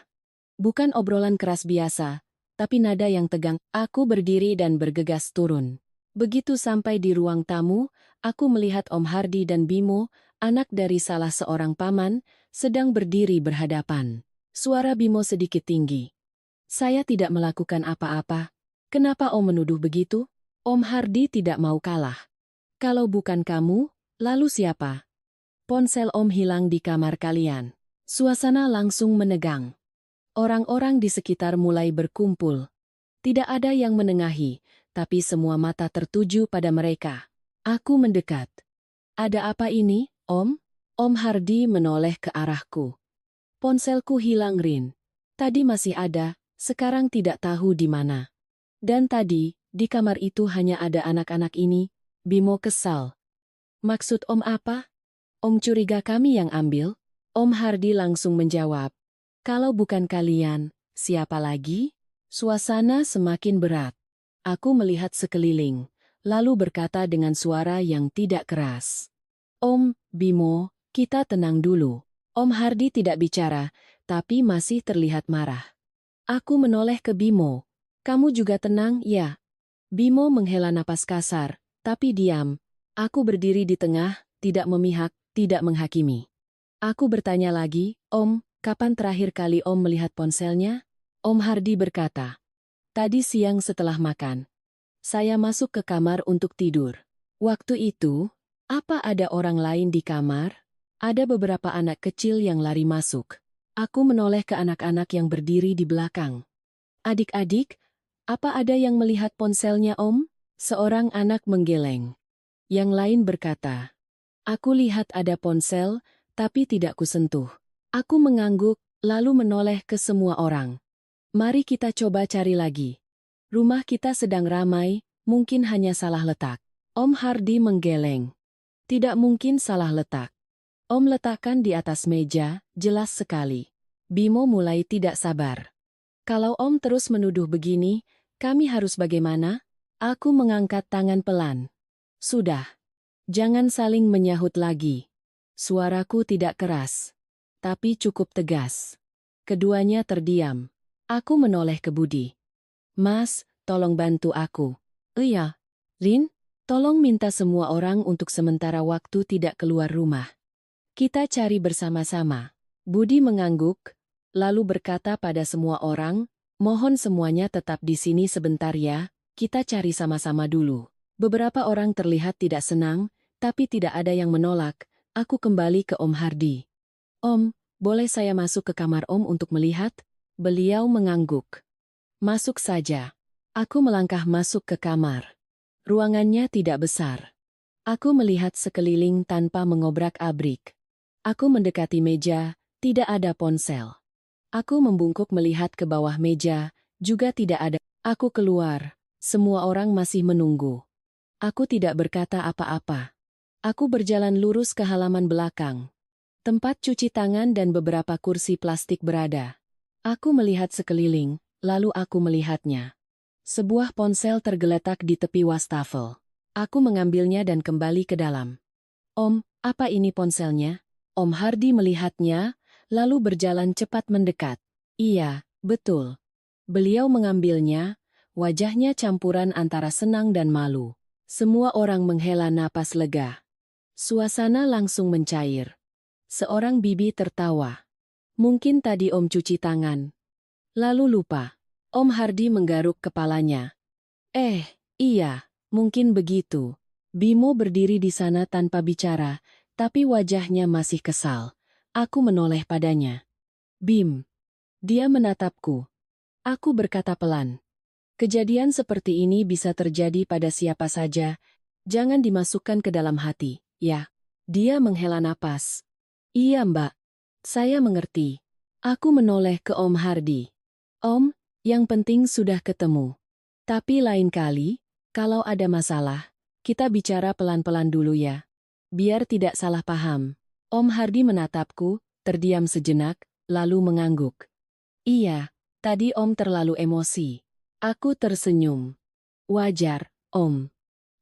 Bukan obrolan keras biasa, tapi nada yang tegang. Aku berdiri dan bergegas turun. Begitu sampai di ruang tamu, aku melihat Om Hardi dan Bimo, anak dari salah seorang paman, sedang berdiri berhadapan. Suara Bimo sedikit tinggi. Saya tidak melakukan apa-apa. Kenapa Om menuduh begitu? Om Hardi tidak mau kalah. Kalau bukan kamu, lalu siapa? Ponsel Om hilang di kamar kalian. Suasana langsung menegang. Orang-orang di sekitar mulai berkumpul. Tidak ada yang menengahi, tapi semua mata tertuju pada mereka. Aku mendekat. Ada apa ini, Om? Om Hardi menoleh ke arahku. Ponselku hilang, Rin. Tadi masih ada, sekarang tidak tahu di mana. Dan tadi, di kamar itu hanya ada anak-anak ini. Bimo kesal. Maksud Om apa? Om curiga kami yang ambil? Om Hardi langsung menjawab. Kalau bukan kalian, siapa lagi? Suasana semakin berat. Aku melihat sekeliling, lalu berkata dengan suara yang tidak keras. Om, Bimo, kita tenang dulu. Om Hardi tidak bicara, tapi masih terlihat marah. Aku menoleh ke Bimo. Kamu juga tenang, ya? Bimo menghela napas kasar, tapi diam. Aku berdiri di tengah, tidak memihak, tidak menghakimi. Aku bertanya lagi, Om, kapan terakhir kali Om melihat ponselnya? Om Hardi berkata, tadi siang setelah makan. Saya masuk ke kamar untuk tidur. Waktu itu, apa ada orang lain di kamar? Ada beberapa anak kecil yang lari masuk. Aku menoleh ke anak-anak yang berdiri di belakang. Adik-adik, apa ada yang melihat ponselnya Om? Seorang anak menggeleng. Yang lain berkata, aku lihat ada ponsel, tapi tidak kusentuh. Aku mengangguk, lalu menoleh ke semua orang. Mari kita coba cari lagi. Rumah kita sedang ramai, mungkin hanya salah letak. Om Hardi menggeleng. Tidak mungkin salah letak. Om letakkan di atas meja, jelas sekali. Bimo mulai tidak sabar. Kalau Om terus menuduh begini, kami harus bagaimana? Aku mengangkat tangan pelan. Sudah. Jangan saling menyahut lagi. Suaraku tidak keras, tapi cukup tegas. Keduanya terdiam. Aku menoleh ke Budi. Mas, tolong bantu aku. Iya. Rin, tolong minta semua orang untuk sementara waktu tidak keluar rumah. Kita cari bersama-sama. Budi mengangguk, lalu berkata pada semua orang, mohon semuanya tetap di sini sebentar ya, kita cari sama-sama dulu. Beberapa orang terlihat tidak senang, tapi tidak ada yang menolak. Aku kembali ke Om Hardi. Om, boleh saya masuk ke kamar Om untuk melihat? Beliau mengangguk. Masuk saja. Aku melangkah masuk ke kamar. Ruangannya tidak besar. Aku melihat sekeliling tanpa mengobrak-abrik. Aku mendekati meja, tidak ada ponsel. Aku membungkuk melihat ke bawah meja, juga tidak ada. Aku keluar, semua orang masih menunggu. Aku tidak berkata apa-apa. Aku berjalan lurus ke halaman belakang. Tempat cuci tangan dan beberapa kursi plastik berada. Aku melihat sekeliling, lalu aku melihatnya. Sebuah ponsel tergeletak di tepi wastafel. Aku mengambilnya dan kembali ke dalam. Om, apa ini ponselnya? Om Hardi melihatnya, lalu berjalan cepat mendekat. Iya, betul. Beliau mengambilnya, wajahnya campuran antara senang dan malu. Semua orang menghela napas lega. Suasana langsung mencair. Seorang bibi tertawa. Mungkin tadi Om cuci tangan. Lalu lupa. Om Hardi menggaruk kepalanya. Iya, mungkin begitu. Bimo berdiri di sana tanpa bicara, tapi wajahnya masih kesal. Aku menoleh padanya. Bim. Dia menatapku. Aku berkata pelan. Kejadian seperti ini bisa terjadi pada siapa saja. Jangan dimasukkan ke dalam hati, ya. Dia menghela napas. Iya, Mbak. Saya mengerti. Aku menoleh ke Om Hardi. Om, yang penting sudah ketemu. Tapi lain kali, kalau ada masalah, kita bicara pelan-pelan dulu ya. Biar tidak salah paham. Om Hardi menatapku, terdiam sejenak, lalu mengangguk. Iya, tadi Om terlalu emosi. Aku tersenyum. Wajar, Om.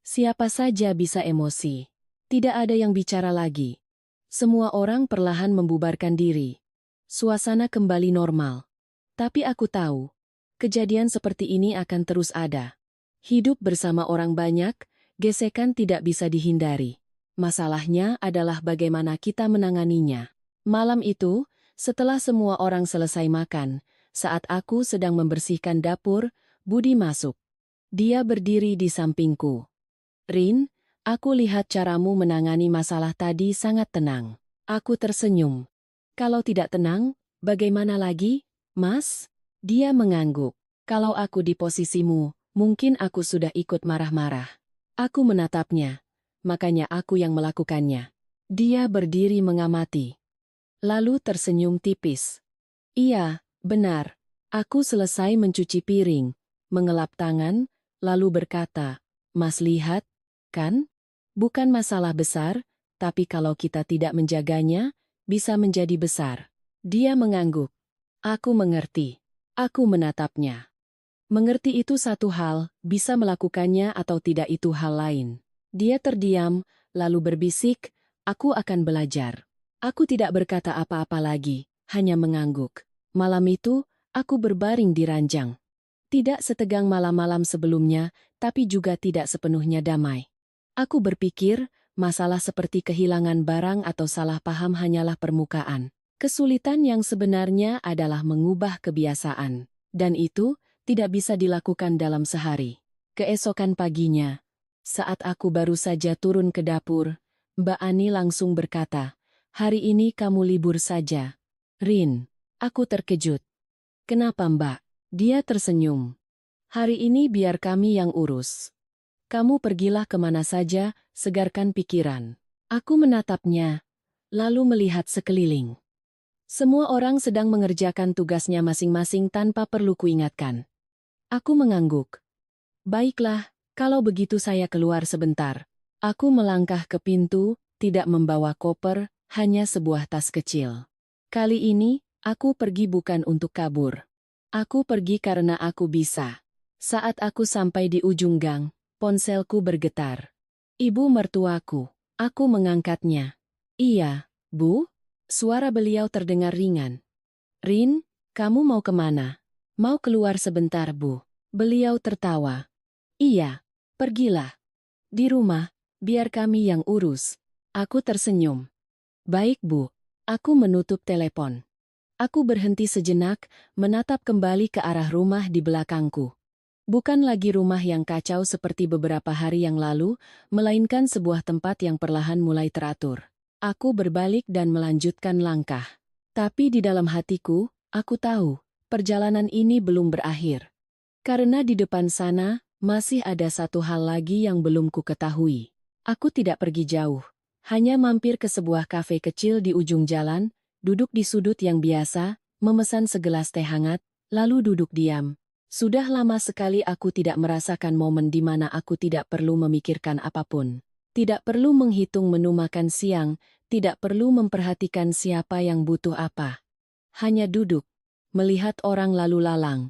Siapa saja bisa emosi. Tidak ada yang bicara lagi. Semua orang perlahan membubarkan diri. Suasana kembali normal. Tapi aku tahu, kejadian seperti ini akan terus ada. Hidup bersama orang banyak, gesekan tidak bisa dihindari. Masalahnya adalah bagaimana kita menanganinya. Malam itu, setelah semua orang selesai makan, saat aku sedang membersihkan dapur, Budi masuk. Dia berdiri di sampingku. Rin, aku lihat caramu menangani masalah tadi sangat tenang. Aku tersenyum. Kalau tidak tenang, bagaimana lagi, Mas? Dia mengangguk. Kalau aku di posisimu, mungkin aku sudah ikut marah-marah. Aku menatapnya. Makanya aku yang melakukannya. Dia berdiri mengamati. Lalu tersenyum tipis. Iya, benar. Aku selesai mencuci piring, mengelap tangan, lalu berkata, Mas lihat, kan? Bukan masalah besar, tapi kalau kita tidak menjaganya, bisa menjadi besar. Dia mengangguk. Aku mengerti. Aku menatapnya. Mengerti itu satu hal, bisa melakukannya atau tidak itu hal lain. Dia terdiam, lalu berbisik, aku akan belajar. Aku tidak berkata apa-apa lagi, hanya mengangguk. Malam itu, aku berbaring di ranjang. Tidak setegang malam-malam sebelumnya, tapi juga tidak sepenuhnya damai. Aku berpikir, masalah seperti kehilangan barang atau salah paham hanyalah permukaan. Kesulitan yang sebenarnya adalah mengubah kebiasaan. Dan itu, tidak bisa dilakukan dalam sehari. Keesokan paginya, saat aku baru saja turun ke dapur, Mbak Ani langsung berkata, "Hari ini kamu libur saja." Rin, aku terkejut. "Kenapa Mbak?" Dia tersenyum. "Hari ini biar kami yang urus. Kamu pergilah kemana saja, segarkan pikiran." Aku menatapnya, lalu melihat sekeliling. Semua orang sedang mengerjakan tugasnya masing-masing tanpa perlu kuingatkan. Aku mengangguk. Baiklah, kalau begitu saya keluar sebentar. Aku melangkah ke pintu, tidak membawa koper, hanya sebuah tas kecil. Kali ini, aku pergi bukan untuk kabur. Aku pergi karena aku bisa. Saat aku sampai di ujung gang, ponselku bergetar. Ibu mertuaku. Aku mengangkatnya. Iya, Bu? Suara beliau terdengar ringan. Rin, kamu mau kemana? Mau keluar sebentar, Bu. Beliau tertawa. Iya, pergilah. Di rumah, biar kami yang urus. Aku tersenyum. Baik, Bu. Aku menutup telepon. Aku berhenti sejenak, menatap kembali ke arah rumah di belakangku. Bukan lagi rumah yang kacau seperti beberapa hari yang lalu, melainkan sebuah tempat yang perlahan mulai teratur. Aku berbalik dan melanjutkan langkah. Tapi di dalam hatiku, aku tahu, perjalanan ini belum berakhir. Karena di depan sana, masih ada satu hal lagi yang belum ku ketahui. Aku tidak pergi jauh. Hanya mampir ke sebuah kafe kecil di ujung jalan, duduk di sudut yang biasa, memesan segelas teh hangat, lalu duduk diam. Sudah lama sekali aku tidak merasakan momen di mana aku tidak perlu memikirkan apapun. Tidak perlu menghitung menu makan siang, tidak perlu memperhatikan siapa yang butuh apa. Hanya duduk, melihat orang lalu lalang.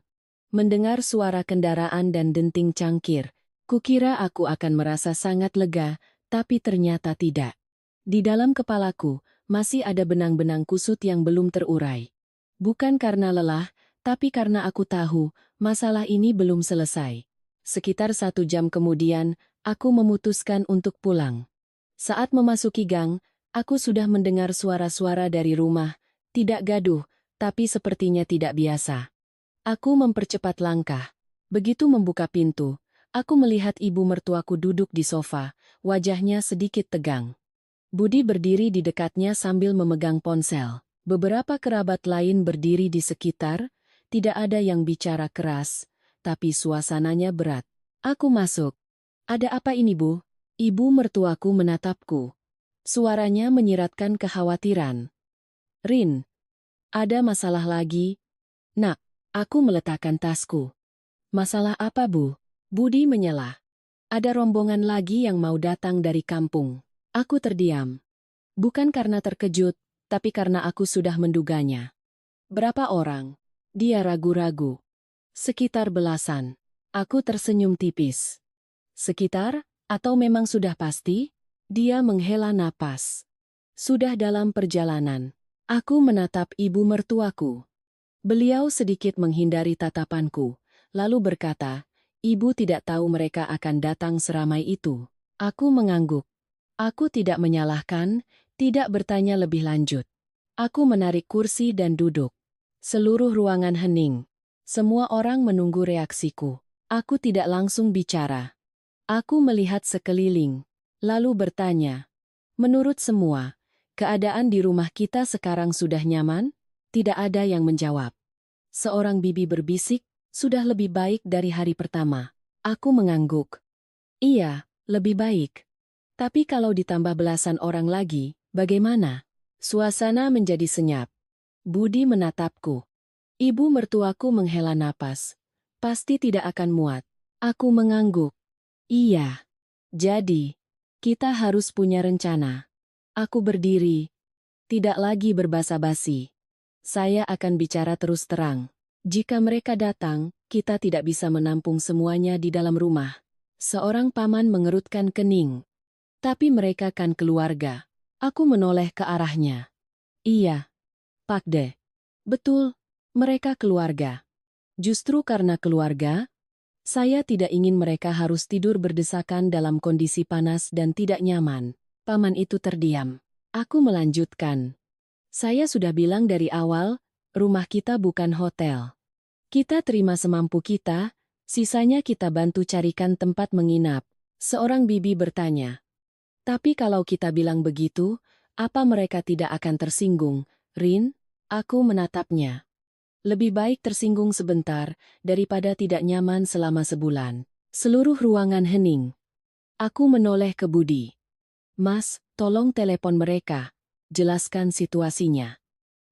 Mendengar suara kendaraan dan denting cangkir, kukira aku akan merasa sangat lega, tapi ternyata tidak. Di dalam kepalaku, masih ada benang-benang kusut yang belum terurai. Bukan karena lelah, tapi karena aku tahu, masalah ini belum selesai. Sekitar 1 jam kemudian, aku memutuskan untuk pulang. Saat memasuki gang, aku sudah mendengar suara-suara dari rumah, tidak gaduh, tapi sepertinya tidak biasa. Aku mempercepat langkah. Begitu membuka pintu, aku melihat ibu mertuaku duduk di sofa, wajahnya sedikit tegang. Budi berdiri di dekatnya sambil memegang ponsel. Beberapa kerabat lain berdiri di sekitar, tidak ada yang bicara keras, tapi suasananya berat. Aku masuk. Ada apa ini, Bu? Ibu mertuaku menatapku. Suaranya menyiratkan kekhawatiran. Rin, ada masalah lagi? Nak, aku meletakkan tasku. Masalah apa, Bu? Budi menyela. Ada rombongan lagi yang mau datang dari kampung. Aku terdiam. Bukan karena terkejut, tapi karena aku sudah menduganya. Berapa orang? Dia ragu-ragu. Sekitar belasan. Aku tersenyum tipis. Sekitar? Atau memang sudah pasti? Dia menghela napas. Sudah dalam perjalanan. Aku menatap ibu mertuaku. Beliau sedikit menghindari tatapanku, lalu berkata, "Ibu tidak tahu mereka akan datang seramai itu." Aku mengangguk. Aku tidak menyalahkan, tidak bertanya lebih lanjut. Aku menarik kursi dan duduk. Seluruh ruangan hening. Semua orang menunggu reaksiku. Aku tidak langsung bicara. Aku melihat sekeliling, lalu bertanya, "Menurut semua, keadaan di rumah kita sekarang sudah nyaman?" Tidak ada yang menjawab. Seorang bibi berbisik, "Sudah lebih baik dari hari pertama." Aku mengangguk. "Iya, lebih baik. Tapi kalau ditambah belasan orang lagi, bagaimana?" Suasana menjadi senyap. Budi menatapku. Ibu mertuaku menghela napas. "Pasti tidak akan muat." Aku mengangguk. "Iya. Jadi, kita harus punya rencana." Aku berdiri. Tidak lagi berbasa-basi. Saya akan bicara terus terang. Jika mereka datang, kita tidak bisa menampung semuanya di dalam rumah. Seorang paman mengerutkan kening. "Tapi mereka kan keluarga." Aku menoleh ke arahnya. "Iya, Pak De. Betul, mereka keluarga. Justru karena keluarga, saya tidak ingin mereka harus tidur berdesakan dalam kondisi panas dan tidak nyaman." Paman itu terdiam. Aku melanjutkan. "Saya sudah bilang dari awal, rumah kita bukan hotel. Kita terima semampu kita, sisanya kita bantu carikan tempat menginap." Seorang bibi bertanya. "Tapi kalau kita bilang begitu, apa mereka tidak akan tersinggung, Rin?" Aku menatapnya. Lebih baik tersinggung sebentar, daripada tidak nyaman selama sebulan. Seluruh ruangan hening. Aku menoleh ke Budi. "Mas, tolong telepon mereka. Jelaskan situasinya.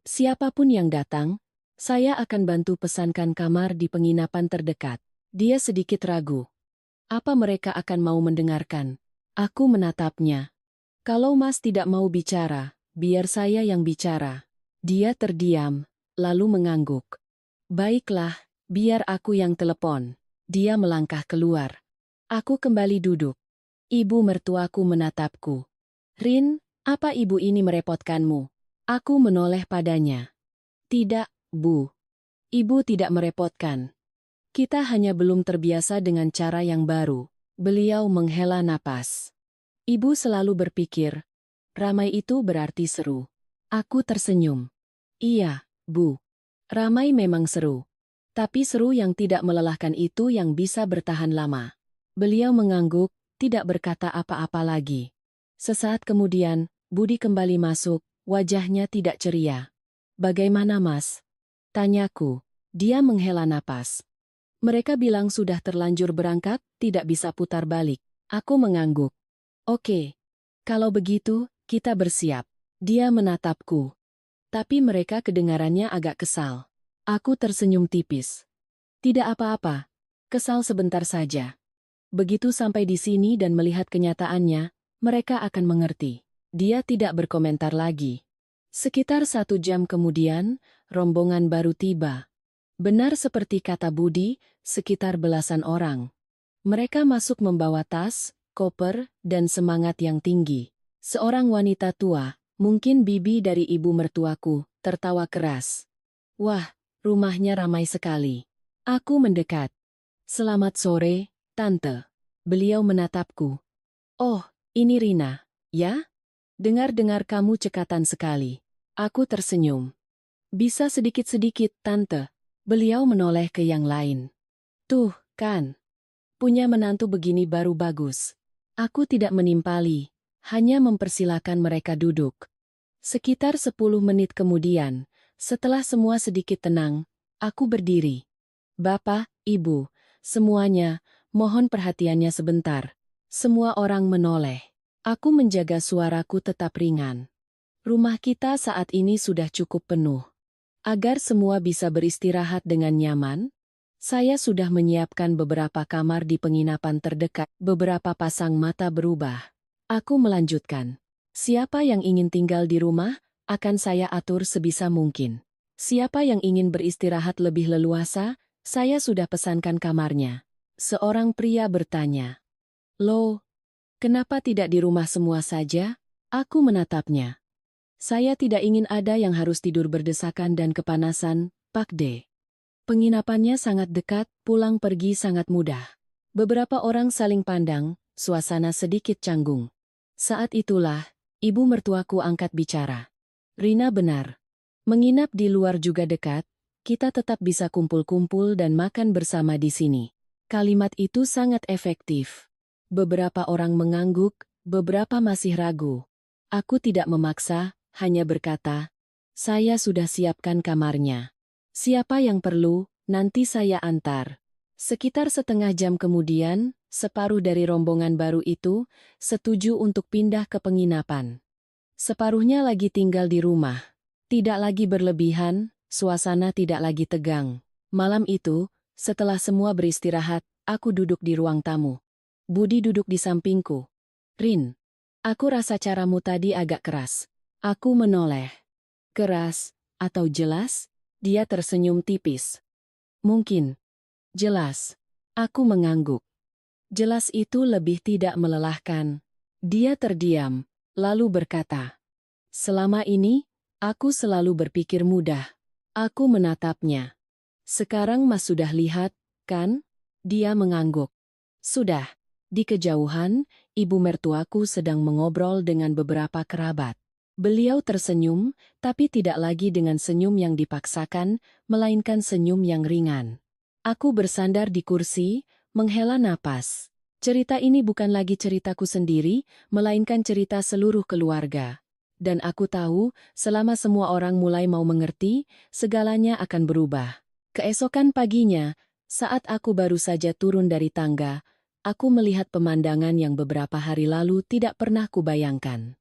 Siapapun yang datang, saya akan bantu pesankan kamar di penginapan terdekat." Dia sedikit ragu. Apa mereka akan mau mendengarkan? Aku menatapnya. "Kalau Mas tidak mau bicara, biar saya yang bicara." Dia terdiam, lalu mengangguk. "Baiklah, biar aku yang telepon." Dia melangkah keluar. Aku kembali duduk. Ibu mertuaku menatapku. "Rin, apa ibu ini merepotkanmu?" Aku menoleh padanya. "Tidak, Bu. Ibu tidak merepotkan. Kita hanya belum terbiasa dengan cara yang baru." Beliau menghela napas. "Ibu selalu berpikir, ramai itu berarti seru." Aku tersenyum. "Iya, Bu. Ramai memang seru. Tapi seru yang tidak melelahkan itu yang bisa bertahan lama." Beliau mengangguk, tidak berkata apa-apa lagi. Sesaat kemudian, Budi kembali masuk, wajahnya tidak ceria. "Bagaimana, Mas?" tanyaku. Dia menghela napas. "Mereka bilang sudah terlanjur berangkat, tidak bisa putar balik." Aku mengangguk. "Oke. Kalau begitu, kita bersiap." Dia menatapku. Tapi mereka kedengarannya agak kesal. Aku tersenyum tipis. "Tidak apa-apa. Kesal sebentar saja. Begitu sampai di sini dan melihat kenyataannya, mereka akan mengerti." Dia tidak berkomentar lagi. Sekitar 1 jam kemudian, rombongan baru tiba. Benar seperti kata Budi, sekitar belasan orang. Mereka masuk membawa tas, koper, dan semangat yang tinggi. Seorang wanita tua, mungkin bibi dari ibu mertuaku, tertawa keras. "Wah, rumahnya ramai sekali." Aku mendekat. "Selamat sore, Tante." Beliau menatapku. "Oh, ini Rina, ya? Dengar-dengar kamu cekatan sekali." Aku tersenyum. "Bisa sedikit-sedikit, Tante." Beliau menoleh ke yang lain. "Tuh, kan. Punya menantu begini baru bagus." Aku tidak menimpali, hanya mempersilakan mereka duduk. Sekitar 10 menit kemudian, setelah semua sedikit tenang, aku berdiri. "Bapak, Ibu, semuanya, mohon perhatiannya sebentar." Semua orang menoleh. Aku menjaga suaraku tetap ringan. Rumah kita saat ini sudah cukup penuh. Agar semua bisa beristirahat dengan nyaman, saya sudah menyiapkan beberapa kamar di penginapan terdekat. Beberapa pasang mata berubah. Aku melanjutkan. "Siapa yang ingin tinggal di rumah, akan saya atur sebisa mungkin. Siapa yang ingin beristirahat lebih leluasa, saya sudah pesankan kamarnya. Seorang pria bertanya. Loh, kenapa tidak di rumah semua saja? Aku menatapnya. Saya tidak ingin ada yang harus tidur berdesakan dan kepanasan, Pak D. Penginapannya sangat dekat, pulang pergi sangat mudah. Beberapa orang saling pandang, suasana sedikit canggung. Saat itulah, ibu mertuaku angkat bicara. Rina benar. Menginap di luar juga dekat, kita tetap bisa kumpul-kumpul dan makan bersama di sini. Kalimat itu sangat efektif. Beberapa orang mengangguk, beberapa masih ragu. Aku tidak memaksa, hanya berkata, saya sudah siapkan kamarnya. Siapa yang perlu, nanti saya antar. Sekitar setengah jam kemudian, separuh dari rombongan baru itu setuju untuk pindah ke penginapan. Separuhnya lagi tinggal di rumah. Tidak lagi berlebihan, suasana tidak lagi tegang. Malam itu, setelah semua beristirahat, aku duduk di ruang tamu. Budi duduk di sampingku. Rin, aku rasa caramu tadi agak keras. Aku menoleh. Keras, atau jelas? Dia tersenyum tipis. Mungkin. Jelas. Aku mengangguk. Jelas itu lebih tidak melelahkan. Dia terdiam, lalu berkata. Selama ini, aku selalu berpikir mudah. Aku menatapnya. Sekarang Mas sudah lihat, kan? Dia mengangguk. Sudah. Di kejauhan, ibu mertuaku sedang mengobrol dengan beberapa kerabat. Beliau tersenyum, tapi tidak lagi dengan senyum yang dipaksakan, melainkan senyum yang ringan. Aku bersandar di kursi, menghela napas. Cerita ini bukan lagi ceritaku sendiri, melainkan cerita seluruh keluarga. Dan aku tahu, selama semua orang mulai mau mengerti, segalanya akan berubah. Keesokan paginya, saat aku baru saja turun dari tangga, aku melihat pemandangan yang beberapa hari lalu tidak pernah kubayangkan.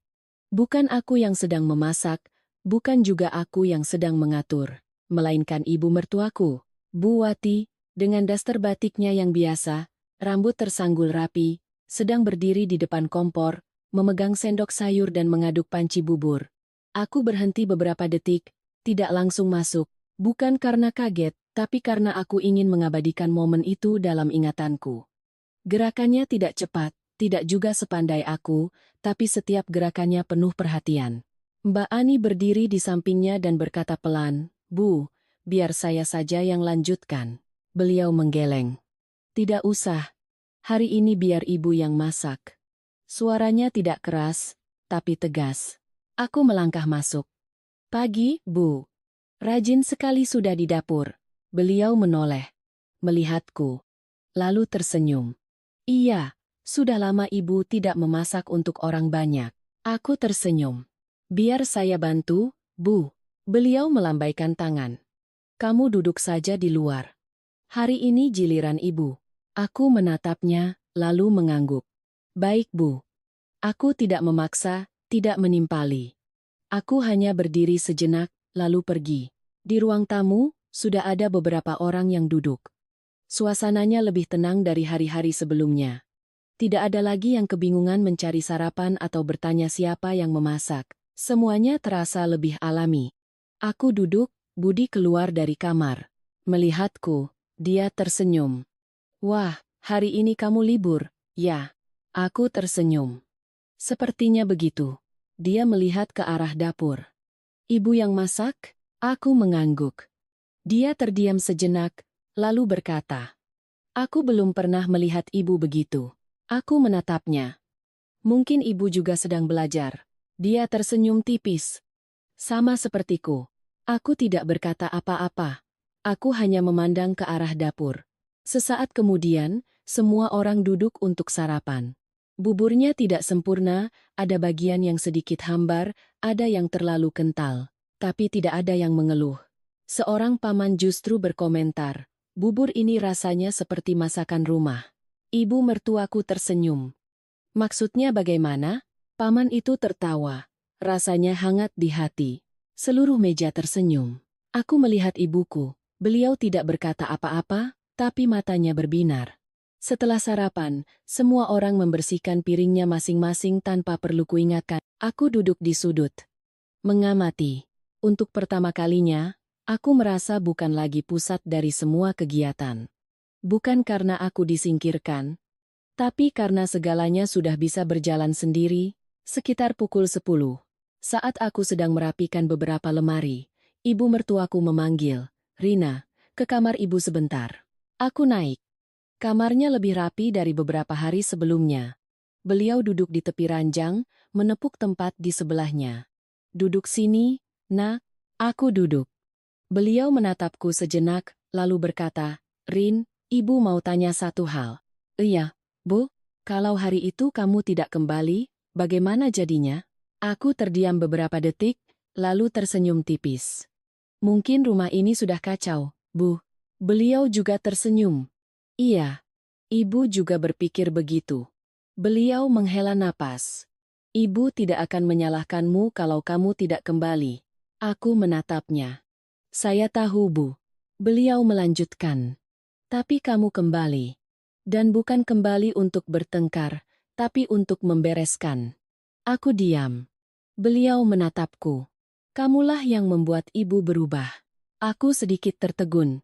Bukan aku yang sedang memasak, bukan juga aku yang sedang mengatur, melainkan ibu mertuaku, Bu Wati, dengan daster batiknya yang biasa, rambut tersanggul rapi, sedang berdiri di depan kompor, memegang sendok sayur dan mengaduk panci bubur. Aku berhenti beberapa detik, tidak langsung masuk, bukan karena kaget, tapi karena aku ingin mengabadikan momen itu dalam ingatanku. Gerakannya tidak cepat, tidak juga sepandai aku, tapi setiap gerakannya penuh perhatian. Mbak Ani berdiri di sampingnya dan berkata pelan, Bu, biar saya saja yang lanjutkan. Beliau menggeleng. Tidak usah. Hari ini biar ibu yang masak. Suaranya tidak keras, tapi tegas. Aku melangkah masuk. Pagi, Bu. Rajin sekali sudah di dapur. Beliau menoleh. Melihatku. Lalu tersenyum. Iya. Sudah lama ibu tidak memasak untuk orang banyak. Aku tersenyum. Biar saya bantu, Bu. Beliau melambaikan tangan. Kamu duduk saja di luar. Hari ini giliran ibu. Aku menatapnya, lalu mengangguk. Baik, Bu. Aku tidak memaksa, tidak menimpali. Aku hanya berdiri sejenak, lalu pergi. Di ruang tamu, sudah ada beberapa orang yang duduk. Suasananya lebih tenang dari hari-hari sebelumnya. Tidak ada lagi yang kebingungan mencari sarapan atau bertanya siapa yang memasak. Semuanya terasa lebih alami. Aku duduk, Budi keluar dari kamar. Melihatku, dia tersenyum. Wah, hari ini kamu libur, ya? Aku tersenyum. Sepertinya begitu. Dia melihat ke arah dapur. Ibu yang masak? Aku mengangguk. Dia terdiam sejenak, lalu berkata, aku belum pernah melihat ibu begitu. Aku menatapnya. Mungkin ibu juga sedang belajar. Dia tersenyum tipis. Sama sepertiku. Aku tidak berkata apa-apa. Aku hanya memandang ke arah dapur. Sesaat kemudian, semua orang duduk untuk sarapan. Buburnya tidak sempurna, ada bagian yang sedikit hambar, ada yang terlalu kental. Tapi tidak ada yang mengeluh. Seorang paman justru berkomentar, bubur ini rasanya seperti masakan rumah. Ibu mertuaku tersenyum. Maksudnya bagaimana? Paman itu tertawa. Rasanya hangat di hati. Seluruh meja tersenyum. Aku melihat ibuku. Beliau tidak berkata apa-apa, tapi matanya berbinar. Setelah sarapan, semua orang membersihkan piringnya masing-masing tanpa perlu kuingatkan. Aku duduk di sudut. mengamati. Untuk pertama kalinya, aku merasa bukan lagi pusat dari semua kegiatan. Bukan karena aku disingkirkan, tapi karena segalanya sudah bisa berjalan sendiri. Sekitar pukul 10. Saat aku sedang merapikan beberapa lemari, ibu mertuaku memanggil, "Rina, ke kamar ibu sebentar." Aku naik. Kamarnya lebih rapi dari beberapa hari sebelumnya. Beliau duduk di tepi ranjang, menepuk tempat di sebelahnya. "Duduk sini, nak." Aku duduk. Beliau menatapku sejenak, lalu berkata, "Rin, ibu mau tanya satu hal." "Iya, Bu, kalau hari itu kamu tidak kembali, bagaimana jadinya?" Aku terdiam beberapa detik, lalu tersenyum tipis. "Mungkin rumah ini sudah kacau, Bu." Beliau juga tersenyum. "Iya, ibu juga berpikir begitu." Beliau menghela napas. "Ibu tidak akan menyalahkanmu kalau kamu tidak kembali." Aku menatapnya. "Saya tahu, Bu." Beliau melanjutkan. "Tapi kamu kembali. Dan bukan kembali untuk bertengkar, tapi untuk membereskan." Aku diam. Beliau menatapku. "Kamulah yang membuat ibu berubah." Aku sedikit tertegun.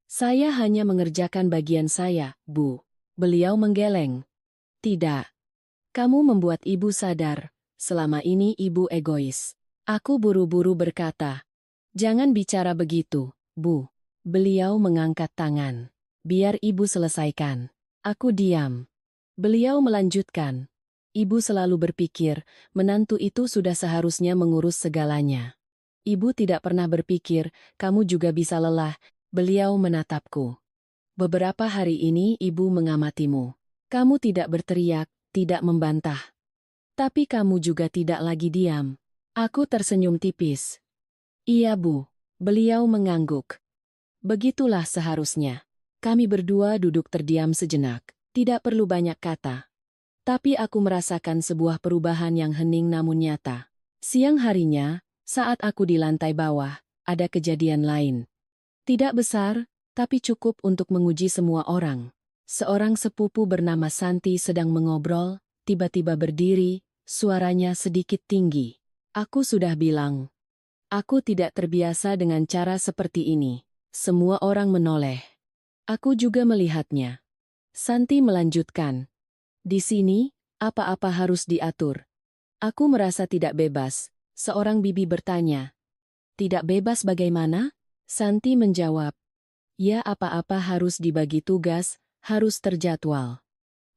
"Saya hanya mengerjakan bagian saya, Bu." Beliau menggeleng. "Tidak. Kamu membuat ibu sadar, selama ini ibu egois." Aku buru-buru berkata, "Jangan bicara begitu, Bu." Beliau mengangkat tangan. "Biar ibu selesaikan." Aku diam. Beliau melanjutkan, "Ibu selalu berpikir, menantu itu sudah seharusnya mengurus segalanya. Ibu tidak pernah berpikir, kamu juga bisa lelah." Beliau menatapku. "Beberapa hari ini ibu mengamatimu. Kamu tidak berteriak, tidak membantah. Tapi kamu juga tidak lagi diam." Aku tersenyum tipis. "Iya, Bu." Beliau mengangguk. "Begitulah seharusnya." Kami berdua duduk terdiam sejenak. Tidak perlu banyak kata. Tapi aku merasakan sebuah perubahan yang hening namun nyata. Siang harinya, saat aku di lantai bawah, ada kejadian lain. Tidak besar, tapi cukup untuk menguji semua orang. Seorang sepupu bernama Santi sedang mengobrol, tiba-tiba berdiri, suaranya sedikit tinggi. Aku sudah bilang, aku tidak terbiasa dengan cara seperti ini. Semua orang menoleh. Aku juga melihatnya. Santi melanjutkan, "Di sini, apa-apa harus diatur." Aku merasa tidak bebas. Seorang bibi bertanya, "Tidak bebas bagaimana?" Santi menjawab, "Ya apa-apa harus dibagi tugas, harus terjadwal."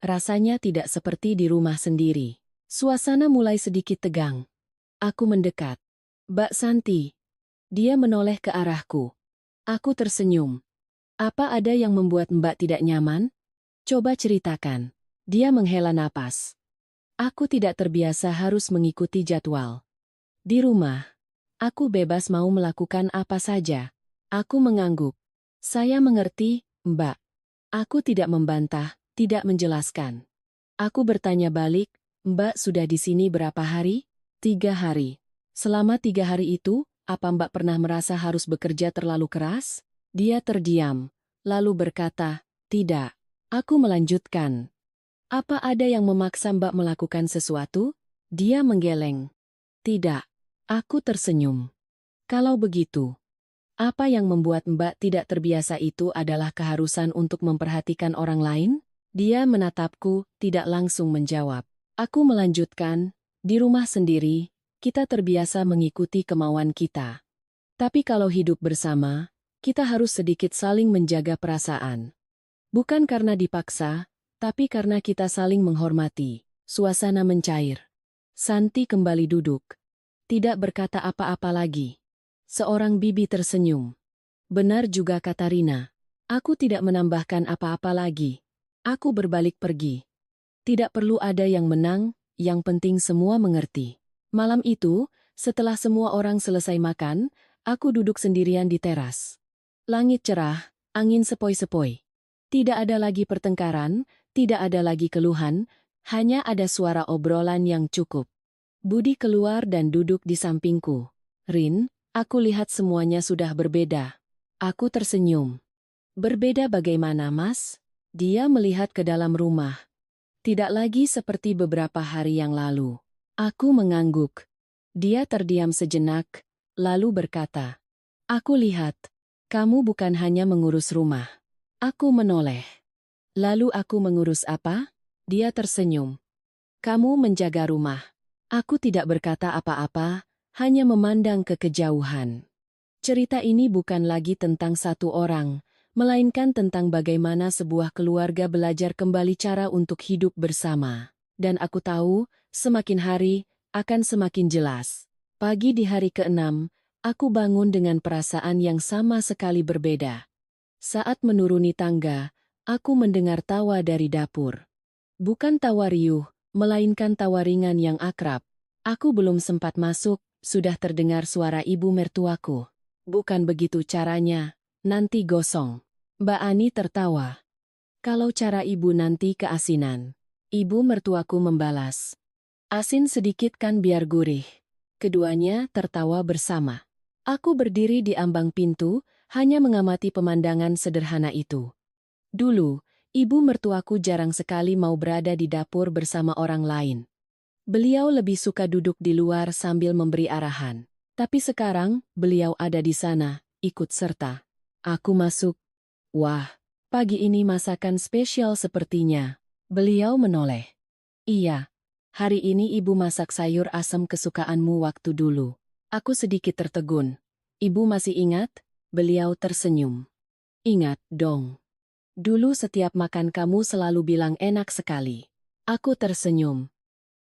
Rasanya tidak seperti di rumah sendiri. Suasana mulai sedikit tegang. Aku mendekat. "Mbak Santi." Dia menoleh ke arahku. Aku tersenyum. "Apa ada yang membuat Mbak tidak nyaman? Coba ceritakan." Dia menghela napas. "Aku tidak terbiasa harus mengikuti jadwal. Di rumah, aku bebas mau melakukan apa saja." Aku mengangguk. "Saya mengerti, Mbak." Aku tidak membantah, tidak menjelaskan. Aku bertanya balik, "Mbak sudah di sini berapa hari?" 3 hari. "Selama 3 hari itu, apa Mbak pernah merasa harus bekerja terlalu keras?" Dia terdiam, lalu berkata, "Tidak." Aku melanjutkan, "Apa ada yang memaksa Mbak melakukan sesuatu?" Dia menggeleng. "Tidak." Aku tersenyum. "Kalau begitu, apa yang membuat Mbak tidak terbiasa itu adalah keharusan untuk memperhatikan orang lain?" Dia menatapku, tidak langsung menjawab. Aku melanjutkan, "Di rumah sendiri, kita terbiasa mengikuti kemauan kita. Tapi kalau hidup bersama, kita harus sedikit saling menjaga perasaan. Bukan karena dipaksa, tapi karena kita saling menghormati." Suasana mencair. Santi kembali duduk. Tidak berkata apa-apa lagi. Seorang bibi tersenyum. "Benar juga kata Rina. Aku tidak menambahkan apa-apa lagi." Aku berbalik pergi. Tidak perlu ada yang menang, yang penting semua mengerti. Malam itu, setelah semua orang selesai makan, aku duduk sendirian di teras. Langit cerah, angin sepoi-sepoi. Tidak ada lagi pertengkaran, tidak ada lagi keluhan, hanya ada suara obrolan yang cukup. Budi keluar dan duduk di sampingku. "Rin, aku lihat semuanya sudah berbeda." Aku tersenyum. "Berbeda bagaimana, Mas?" Dia melihat ke dalam rumah. "Tidak lagi seperti beberapa hari yang lalu." Aku mengangguk. Dia terdiam sejenak, lalu berkata, "Aku lihat, kamu bukan hanya mengurus rumah. Aku menoleh. Lalu aku mengurus apa?" Dia tersenyum. "Kamu menjaga rumah." Aku tidak berkata apa-apa, hanya memandang ke kejauhan. Cerita ini bukan lagi tentang satu orang, melainkan tentang bagaimana sebuah keluarga belajar kembali cara untuk hidup bersama. Dan aku tahu, semakin hari, akan semakin jelas. Pagi di hari ke-6, aku bangun dengan perasaan yang sama sekali berbeda. Saat menuruni tangga, aku mendengar tawa dari dapur. Bukan tawa riuh, melainkan tawa ringan yang akrab. Aku belum sempat masuk, sudah terdengar suara ibu mertuaku. "Bukan begitu caranya, nanti gosong." Mbak Ani tertawa. "Kalau cara ibu nanti keasinan." Ibu mertuaku membalas. "Asin sedikit kan biar gurih." Keduanya tertawa bersama. Aku berdiri di ambang pintu, hanya mengamati pemandangan sederhana itu. Dulu, ibu mertuaku jarang sekali mau berada di dapur bersama orang lain. Beliau lebih suka duduk di luar sambil memberi arahan. Tapi sekarang, beliau ada di sana, ikut serta. Aku masuk. "Wah, pagi ini masakan spesial sepertinya." Beliau menoleh. "Iya, hari ini ibu masak sayur asam kesukaanmu waktu dulu." Aku sedikit tertegun. "Ibu masih ingat?" Beliau tersenyum. "Ingat dong. Dulu setiap makan kamu selalu bilang enak sekali." Aku tersenyum.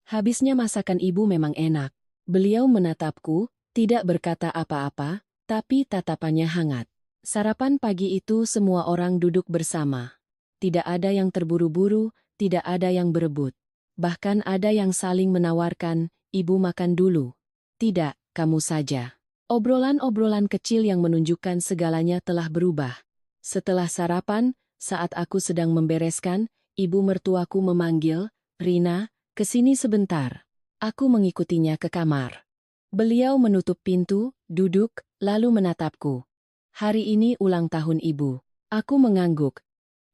Habisnya masakan ibu memang enak. Beliau menatapku, tidak berkata apa-apa, tapi tatapannya hangat. Sarapan pagi itu semua orang duduk bersama. Tidak ada yang terburu-buru, tidak ada yang berebut. Bahkan ada yang saling menawarkan, "Ibu makan dulu." "Tidak, kamu saja." Obrolan-obrolan kecil yang menunjukkan segalanya telah berubah. Setelah sarapan, saat aku sedang membereskan, ibu mertuaku memanggil, "Rina, kesini sebentar." Aku mengikutinya ke kamar. Beliau menutup pintu, duduk, lalu menatapku. "Hari ini ulang tahun ibu." Aku mengangguk.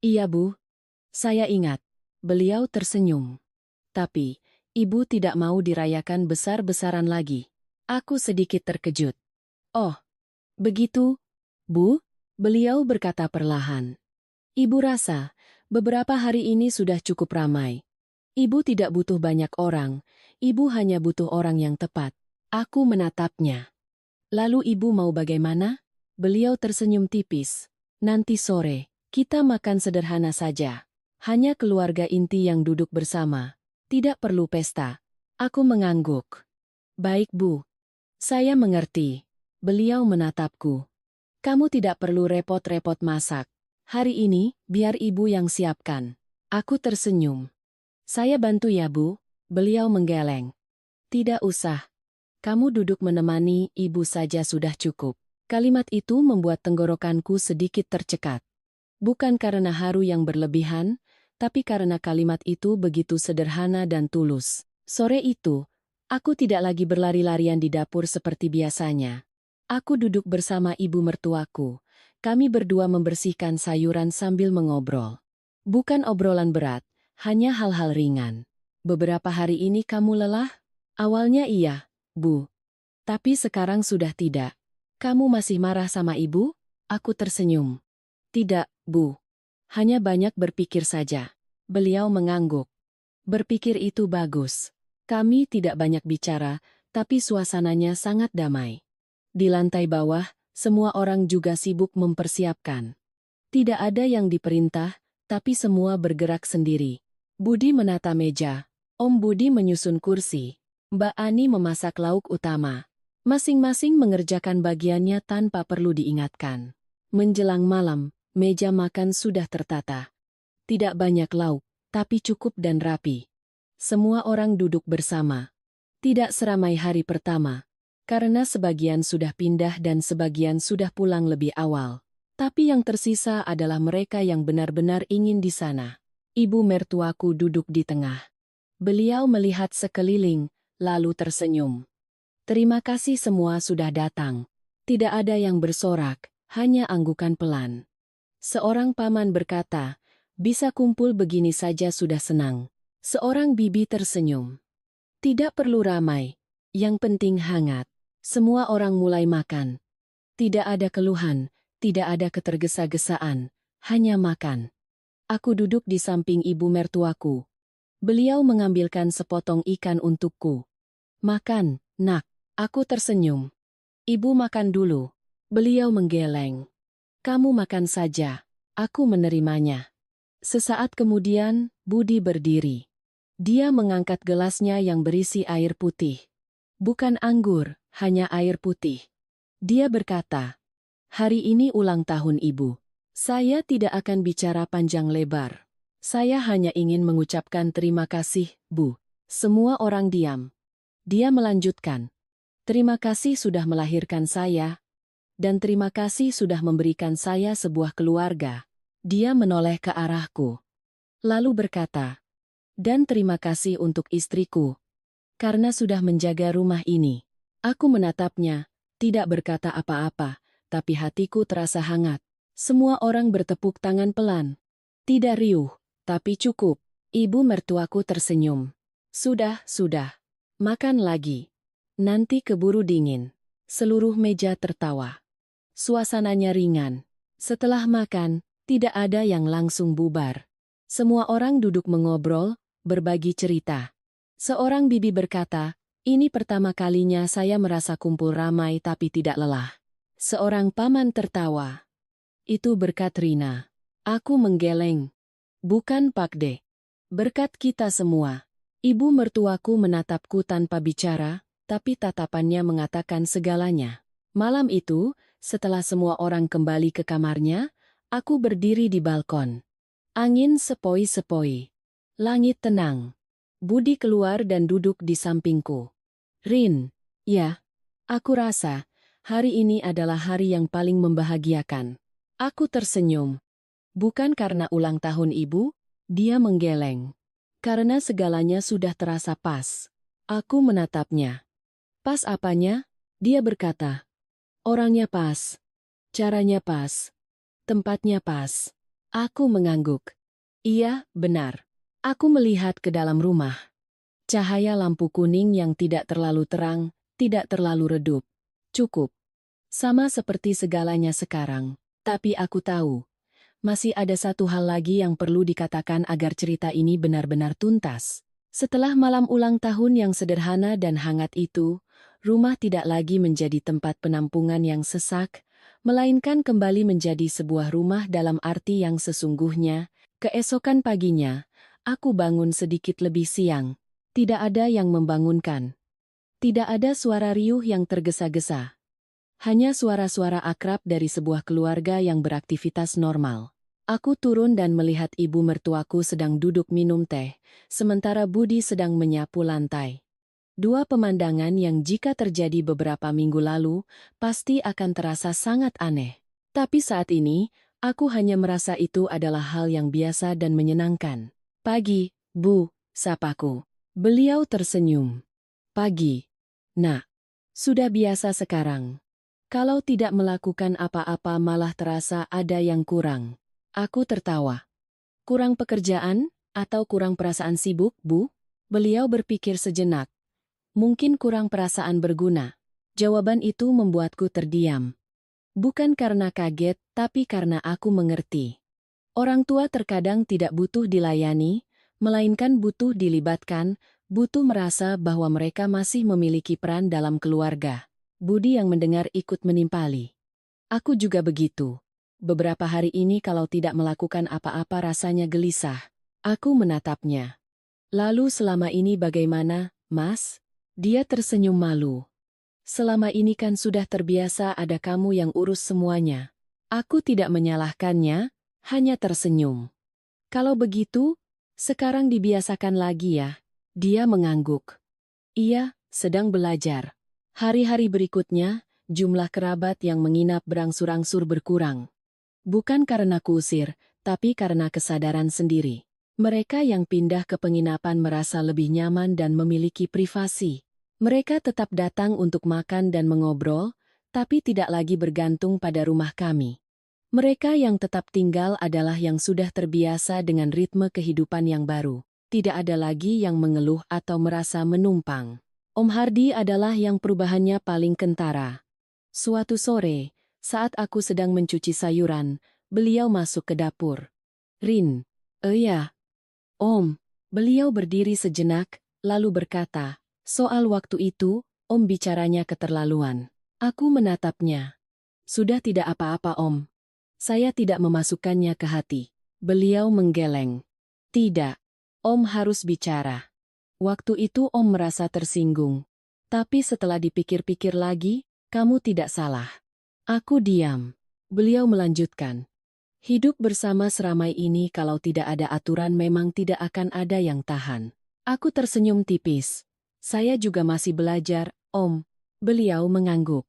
"Iya bu, saya ingat." Beliau tersenyum. "Tapi, ibu tidak mau dirayakan besar-besaran lagi." Aku sedikit terkejut. "Oh, begitu, bu?" Beliau berkata perlahan. "Ibu rasa, beberapa hari ini sudah cukup ramai. Ibu tidak butuh banyak orang, ibu hanya butuh orang yang tepat." Aku menatapnya. "Lalu ibu mau bagaimana?" Beliau tersenyum tipis. "Nanti sore, kita makan sederhana saja. Hanya keluarga inti yang duduk bersama. Tidak perlu pesta." Aku mengangguk. "Baik bu, saya mengerti." Beliau menatapku. "Kamu tidak perlu repot-repot masak. Hari ini, biar ibu yang siapkan." Aku tersenyum. "Saya bantu ya bu." Beliau menggeleng. "Tidak usah. Kamu duduk menemani ibu saja sudah cukup." Kalimat itu membuat tenggorokanku sedikit tercekat. Bukan karena haru yang berlebihan, tapi karena kalimat itu begitu sederhana dan tulus. Sore itu, aku tidak lagi berlari-larian di dapur seperti biasanya. Aku duduk bersama ibu mertuaku. Kami berdua membersihkan sayuran sambil mengobrol. Bukan obrolan berat, hanya hal-hal ringan. "Beberapa hari ini kamu lelah?" "Awalnya iya, bu. Tapi sekarang sudah tidak." "Kamu masih marah sama ibu?" Aku tersenyum. "Tidak, bu. Hanya banyak berpikir saja." Beliau mengangguk. "Berpikir itu bagus." Kami tidak banyak bicara, tapi suasananya sangat damai. Di lantai bawah, semua orang juga sibuk mempersiapkan. Tidak ada yang diperintah, tapi semua bergerak sendiri. Budi menata meja. Om Budi menyusun kursi. Mbak Ani memasak lauk utama. Masing-masing mengerjakan bagiannya tanpa perlu diingatkan. Menjelang malam, meja makan sudah tertata. Tidak banyak lauk, tapi cukup dan rapi. Semua orang duduk bersama. Tidak seramai hari pertama, karena sebagian sudah pindah dan sebagian sudah pulang lebih awal. Tapi yang tersisa adalah mereka yang benar-benar ingin di sana. Ibu mertuaku duduk di tengah. Beliau melihat sekeliling, lalu tersenyum. "Terima kasih semua sudah datang." Tidak ada yang bersorak, hanya anggukan pelan. Seorang paman berkata, "Bisa kumpul begini saja sudah senang." Seorang bibi tersenyum. "Tidak perlu ramai. Yang penting hangat. Semua orang mulai makan. Tidak ada keluhan, tidak ada ketergesa-gesaan, hanya makan. Aku duduk di samping ibu mertuaku. Beliau mengambilkan sepotong ikan untukku. Makan, nak. Aku tersenyum. Ibu makan dulu. Beliau menggeleng. Kamu makan saja. Aku menerimanya. Sesaat kemudian, Budi berdiri. Dia mengangkat gelasnya yang berisi air putih. Bukan anggur, hanya air putih. Dia berkata, "Hari ini ulang tahun ibu. Saya tidak akan bicara panjang lebar. Saya hanya ingin mengucapkan terima kasih, Bu." Semua orang diam. Dia melanjutkan, "Terima kasih sudah melahirkan saya, dan terima kasih sudah memberikan saya sebuah keluarga." Dia menoleh ke arahku, lalu berkata, "Dan terima kasih untuk istriku, karena sudah menjaga rumah ini." Aku menatapnya, tidak berkata apa-apa, tapi hatiku terasa hangat. Semua orang bertepuk tangan pelan. Tidak riuh, tapi cukup. Ibu mertuaku tersenyum. Sudah. Makan lagi. Nanti keburu dingin." Seluruh meja tertawa. Suasananya ringan. Setelah makan, tidak ada yang langsung bubar. Semua orang duduk mengobrol, berbagi cerita. Seorang bibi berkata, "Ini pertama kalinya saya merasa kumpul ramai tapi tidak lelah." Seorang paman tertawa. "Itu berkat Rina." Aku menggeleng. "Bukan Pak De. Berkat kita semua." Ibu mertuaku menatapku tanpa bicara, tapi tatapannya mengatakan segalanya. Malam itu, setelah semua orang kembali ke kamarnya, aku berdiri di balkon. Angin sepoi-sepoi. Langit tenang. Budi keluar dan duduk di sampingku. "Rin, ya, aku rasa hari ini adalah hari yang paling membahagiakan." Aku tersenyum. "Bukan karena ulang tahun ibu?" Dia menggeleng. "Karena segalanya sudah terasa pas." Aku menatapnya. "Pas apanya?" Dia berkata. "Orangnya pas. Caranya pas. Tempatnya pas." Aku mengangguk. "Iya, benar." Aku melihat ke dalam rumah. Cahaya lampu kuning yang tidak terlalu terang, tidak terlalu redup. Cukup. Sama seperti segalanya sekarang. Tapi aku tahu, masih ada satu hal lagi yang perlu dikatakan agar cerita ini benar-benar tuntas. Setelah malam ulang tahun yang sederhana dan hangat itu, rumah tidak lagi menjadi tempat penampungan yang sesak, melainkan kembali menjadi sebuah rumah dalam arti yang sesungguhnya. Keesokan paginya, aku bangun sedikit lebih siang. Tidak ada yang membangunkan. Tidak ada suara riuh yang tergesa-gesa. Hanya suara-suara akrab dari sebuah keluarga yang beraktivitas normal. Aku turun dan melihat ibu mertuaku sedang duduk minum teh, sementara Budi sedang menyapu lantai. Dua pemandangan yang jika terjadi beberapa minggu lalu, pasti akan terasa sangat aneh. Tapi saat ini, aku hanya merasa itu adalah hal yang biasa dan menyenangkan. "Pagi, Bu," sapaku. Beliau tersenyum. "Pagi, Nak. Sudah biasa sekarang. Kalau tidak melakukan apa-apa malah terasa ada yang kurang." Aku tertawa. "Kurang pekerjaan, atau kurang perasaan sibuk, Bu?" Beliau berpikir sejenak. "Mungkin kurang perasaan berguna." Jawaban itu membuatku terdiam. Bukan karena kaget, tapi karena aku mengerti. Orang tua terkadang tidak butuh dilayani, melainkan butuh dilibatkan, butuh merasa bahwa mereka masih memiliki peran dalam keluarga. Budi yang mendengar ikut menimpali. "Aku juga begitu. Beberapa hari ini kalau tidak melakukan apa-apa rasanya gelisah." Aku menatapnya. "Lalu selama ini bagaimana, Mas?" Dia tersenyum malu. "Selama ini kan sudah terbiasa ada kamu yang urus semuanya." Aku tidak menyalahkannya, hanya tersenyum. "Kalau begitu, sekarang dibiasakan lagi ya." Dia mengangguk. "Iya, sedang belajar." Hari-hari berikutnya, jumlah kerabat yang menginap berangsur-angsur berkurang. Bukan karena kusir, tapi karena kesadaran sendiri. Mereka yang pindah ke penginapan merasa lebih nyaman dan memiliki privasi. Mereka tetap datang untuk makan dan mengobrol, tapi tidak lagi bergantung pada rumah kami. Mereka yang tetap tinggal adalah yang sudah terbiasa dengan ritme kehidupan yang baru. Tidak ada lagi yang mengeluh atau merasa menumpang. Om Hardi adalah yang perubahannya paling kentara. Suatu sore, saat aku sedang mencuci sayuran, beliau masuk ke dapur. Rin, ya, Om. Beliau berdiri sejenak, lalu berkata, soal waktu itu, Om bicaranya keterlaluan. Aku menatapnya. Sudah tidak apa-apa Om. Saya tidak memasukkannya ke hati. Beliau menggeleng. Tidak. Om harus bicara. Waktu itu Om merasa tersinggung. Tapi setelah dipikir-pikir lagi, kamu tidak salah. Aku diam. Beliau melanjutkan. Hidup bersama seramai ini kalau tidak ada aturan memang tidak akan ada yang tahan. Aku tersenyum tipis. Saya juga masih belajar, Om. Beliau mengangguk.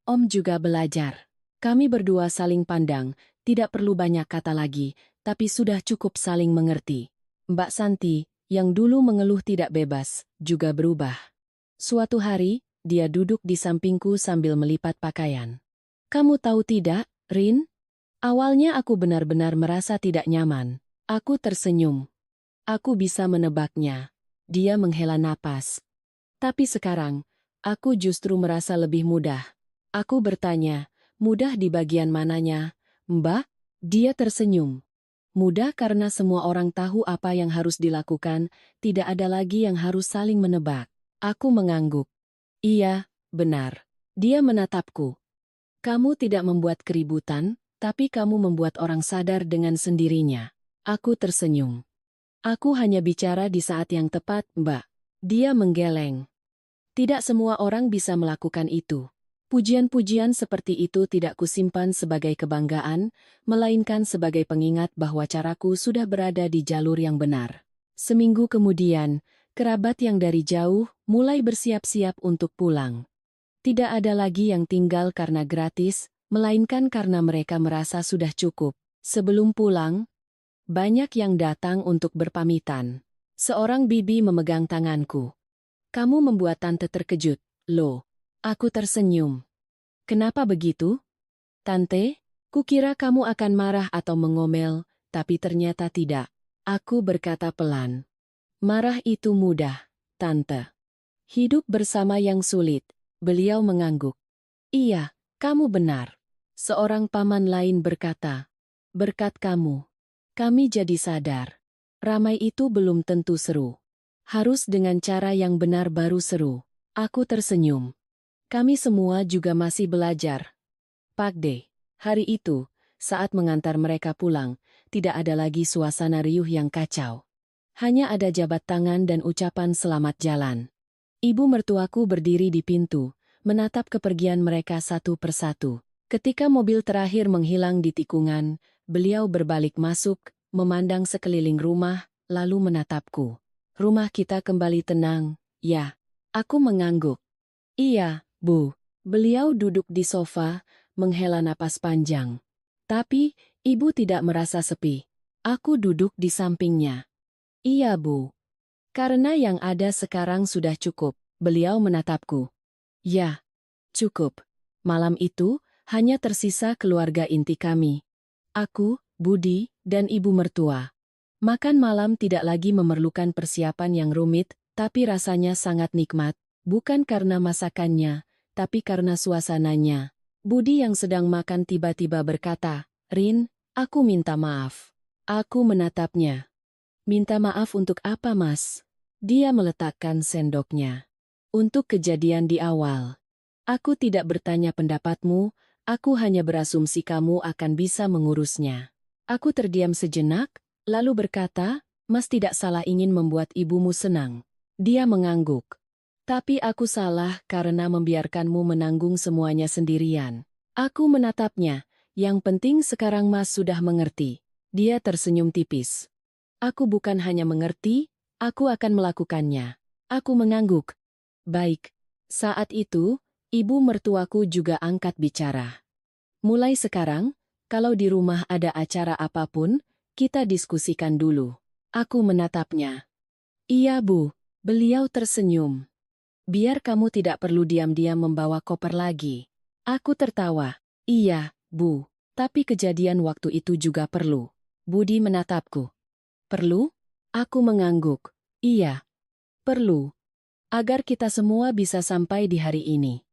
Om juga belajar. Kami berdua saling pandang, tidak perlu banyak kata lagi, tapi sudah cukup saling mengerti. Mbak Santi, yang dulu mengeluh tidak bebas, juga berubah. Suatu hari, dia duduk di sampingku sambil melipat pakaian. Kamu tahu tidak, Rin? Awalnya aku benar-benar merasa tidak nyaman. Aku tersenyum. Aku bisa menebaknya. Dia menghela napas. Tapi sekarang, aku justru merasa lebih mudah. Aku bertanya, mudah di bagian mananya, Mbak? Dia tersenyum. Mudah karena semua orang tahu apa yang harus dilakukan, tidak ada lagi yang harus saling menebak. Aku mengangguk. Iya, benar. Dia menatapku. Kamu tidak membuat keributan, tapi kamu membuat orang sadar dengan sendirinya. Aku tersenyum. Aku hanya bicara di saat yang tepat, Mbak. Dia menggeleng. Tidak semua orang bisa melakukan itu. Pujian-pujian seperti itu tidak kusimpan sebagai kebanggaan, melainkan sebagai pengingat bahwa caraku sudah berada di jalur yang benar. Seminggu kemudian, kerabat yang dari jauh mulai bersiap-siap untuk pulang. Tidak ada lagi yang tinggal karena gratis, melainkan karena mereka merasa sudah cukup. Sebelum pulang, banyak yang datang untuk berpamitan. Seorang bibi memegang tanganku. Kamu membuat tante terkejut, loh. Aku tersenyum. Kenapa begitu? Tante, kukira kamu akan marah atau mengomel, tapi ternyata tidak. Aku berkata pelan. Marah itu mudah, Tante. Hidup bersama yang sulit. Beliau mengangguk. Iya, kamu benar. Seorang paman lain berkata, berkat kamu, kami jadi sadar. Ramai itu belum tentu seru. Harus dengan cara yang benar baru seru. Aku tersenyum. Kami semua juga masih belajar. Pak D. Hari itu, saat mengantar mereka pulang, tidak ada lagi suasana riuh yang kacau. Hanya ada jabat tangan dan ucapan selamat jalan. Ibu mertuaku berdiri di pintu, menatap kepergian mereka satu persatu. Ketika mobil terakhir menghilang di tikungan, beliau berbalik masuk, memandang sekeliling rumah, lalu menatapku. Rumah kita kembali tenang, ya. Aku mengangguk. Iya, Bu. Beliau duduk di sofa, menghela napas panjang. Tapi, ibu tidak merasa sepi. Aku duduk di sampingnya. Iya, Bu. Karena yang ada sekarang sudah cukup, beliau menatapku. Ya, cukup. Malam itu, hanya tersisa keluarga inti kami. Aku, Budi, dan ibu mertua. Makan malam tidak lagi memerlukan persiapan yang rumit, tapi rasanya sangat nikmat, bukan karena masakannya, tapi karena suasananya. Budi yang sedang makan tiba-tiba berkata, Rin, aku minta maaf. Aku menatapnya. Minta maaf untuk apa, Mas? Dia meletakkan sendoknya. Untuk kejadian di awal. Aku tidak bertanya pendapatmu, aku hanya berasumsi kamu akan bisa mengurusnya. Aku terdiam sejenak, lalu berkata, Mas tidak salah ingin membuat ibumu senang. Dia mengangguk. Tapi aku salah karena membiarkanmu menanggung semuanya sendirian. Aku menatapnya, yang penting sekarang Mas sudah mengerti. Dia tersenyum tipis. Aku bukan hanya mengerti, aku akan melakukannya. Aku mengangguk. Baik. Saat itu, ibu mertuaku juga angkat bicara. Mulai sekarang, kalau di rumah ada acara apapun, kita diskusikan dulu. Aku menatapnya. Iya, Bu. Beliau tersenyum. Biar kamu tidak perlu diam-diam membawa koper lagi. Aku tertawa. Iya, Bu. Tapi kejadian waktu itu juga perlu. Budi menatapku. Perlu? Aku mengangguk. Iya. Perlu. Agar kita semua bisa sampai di hari ini.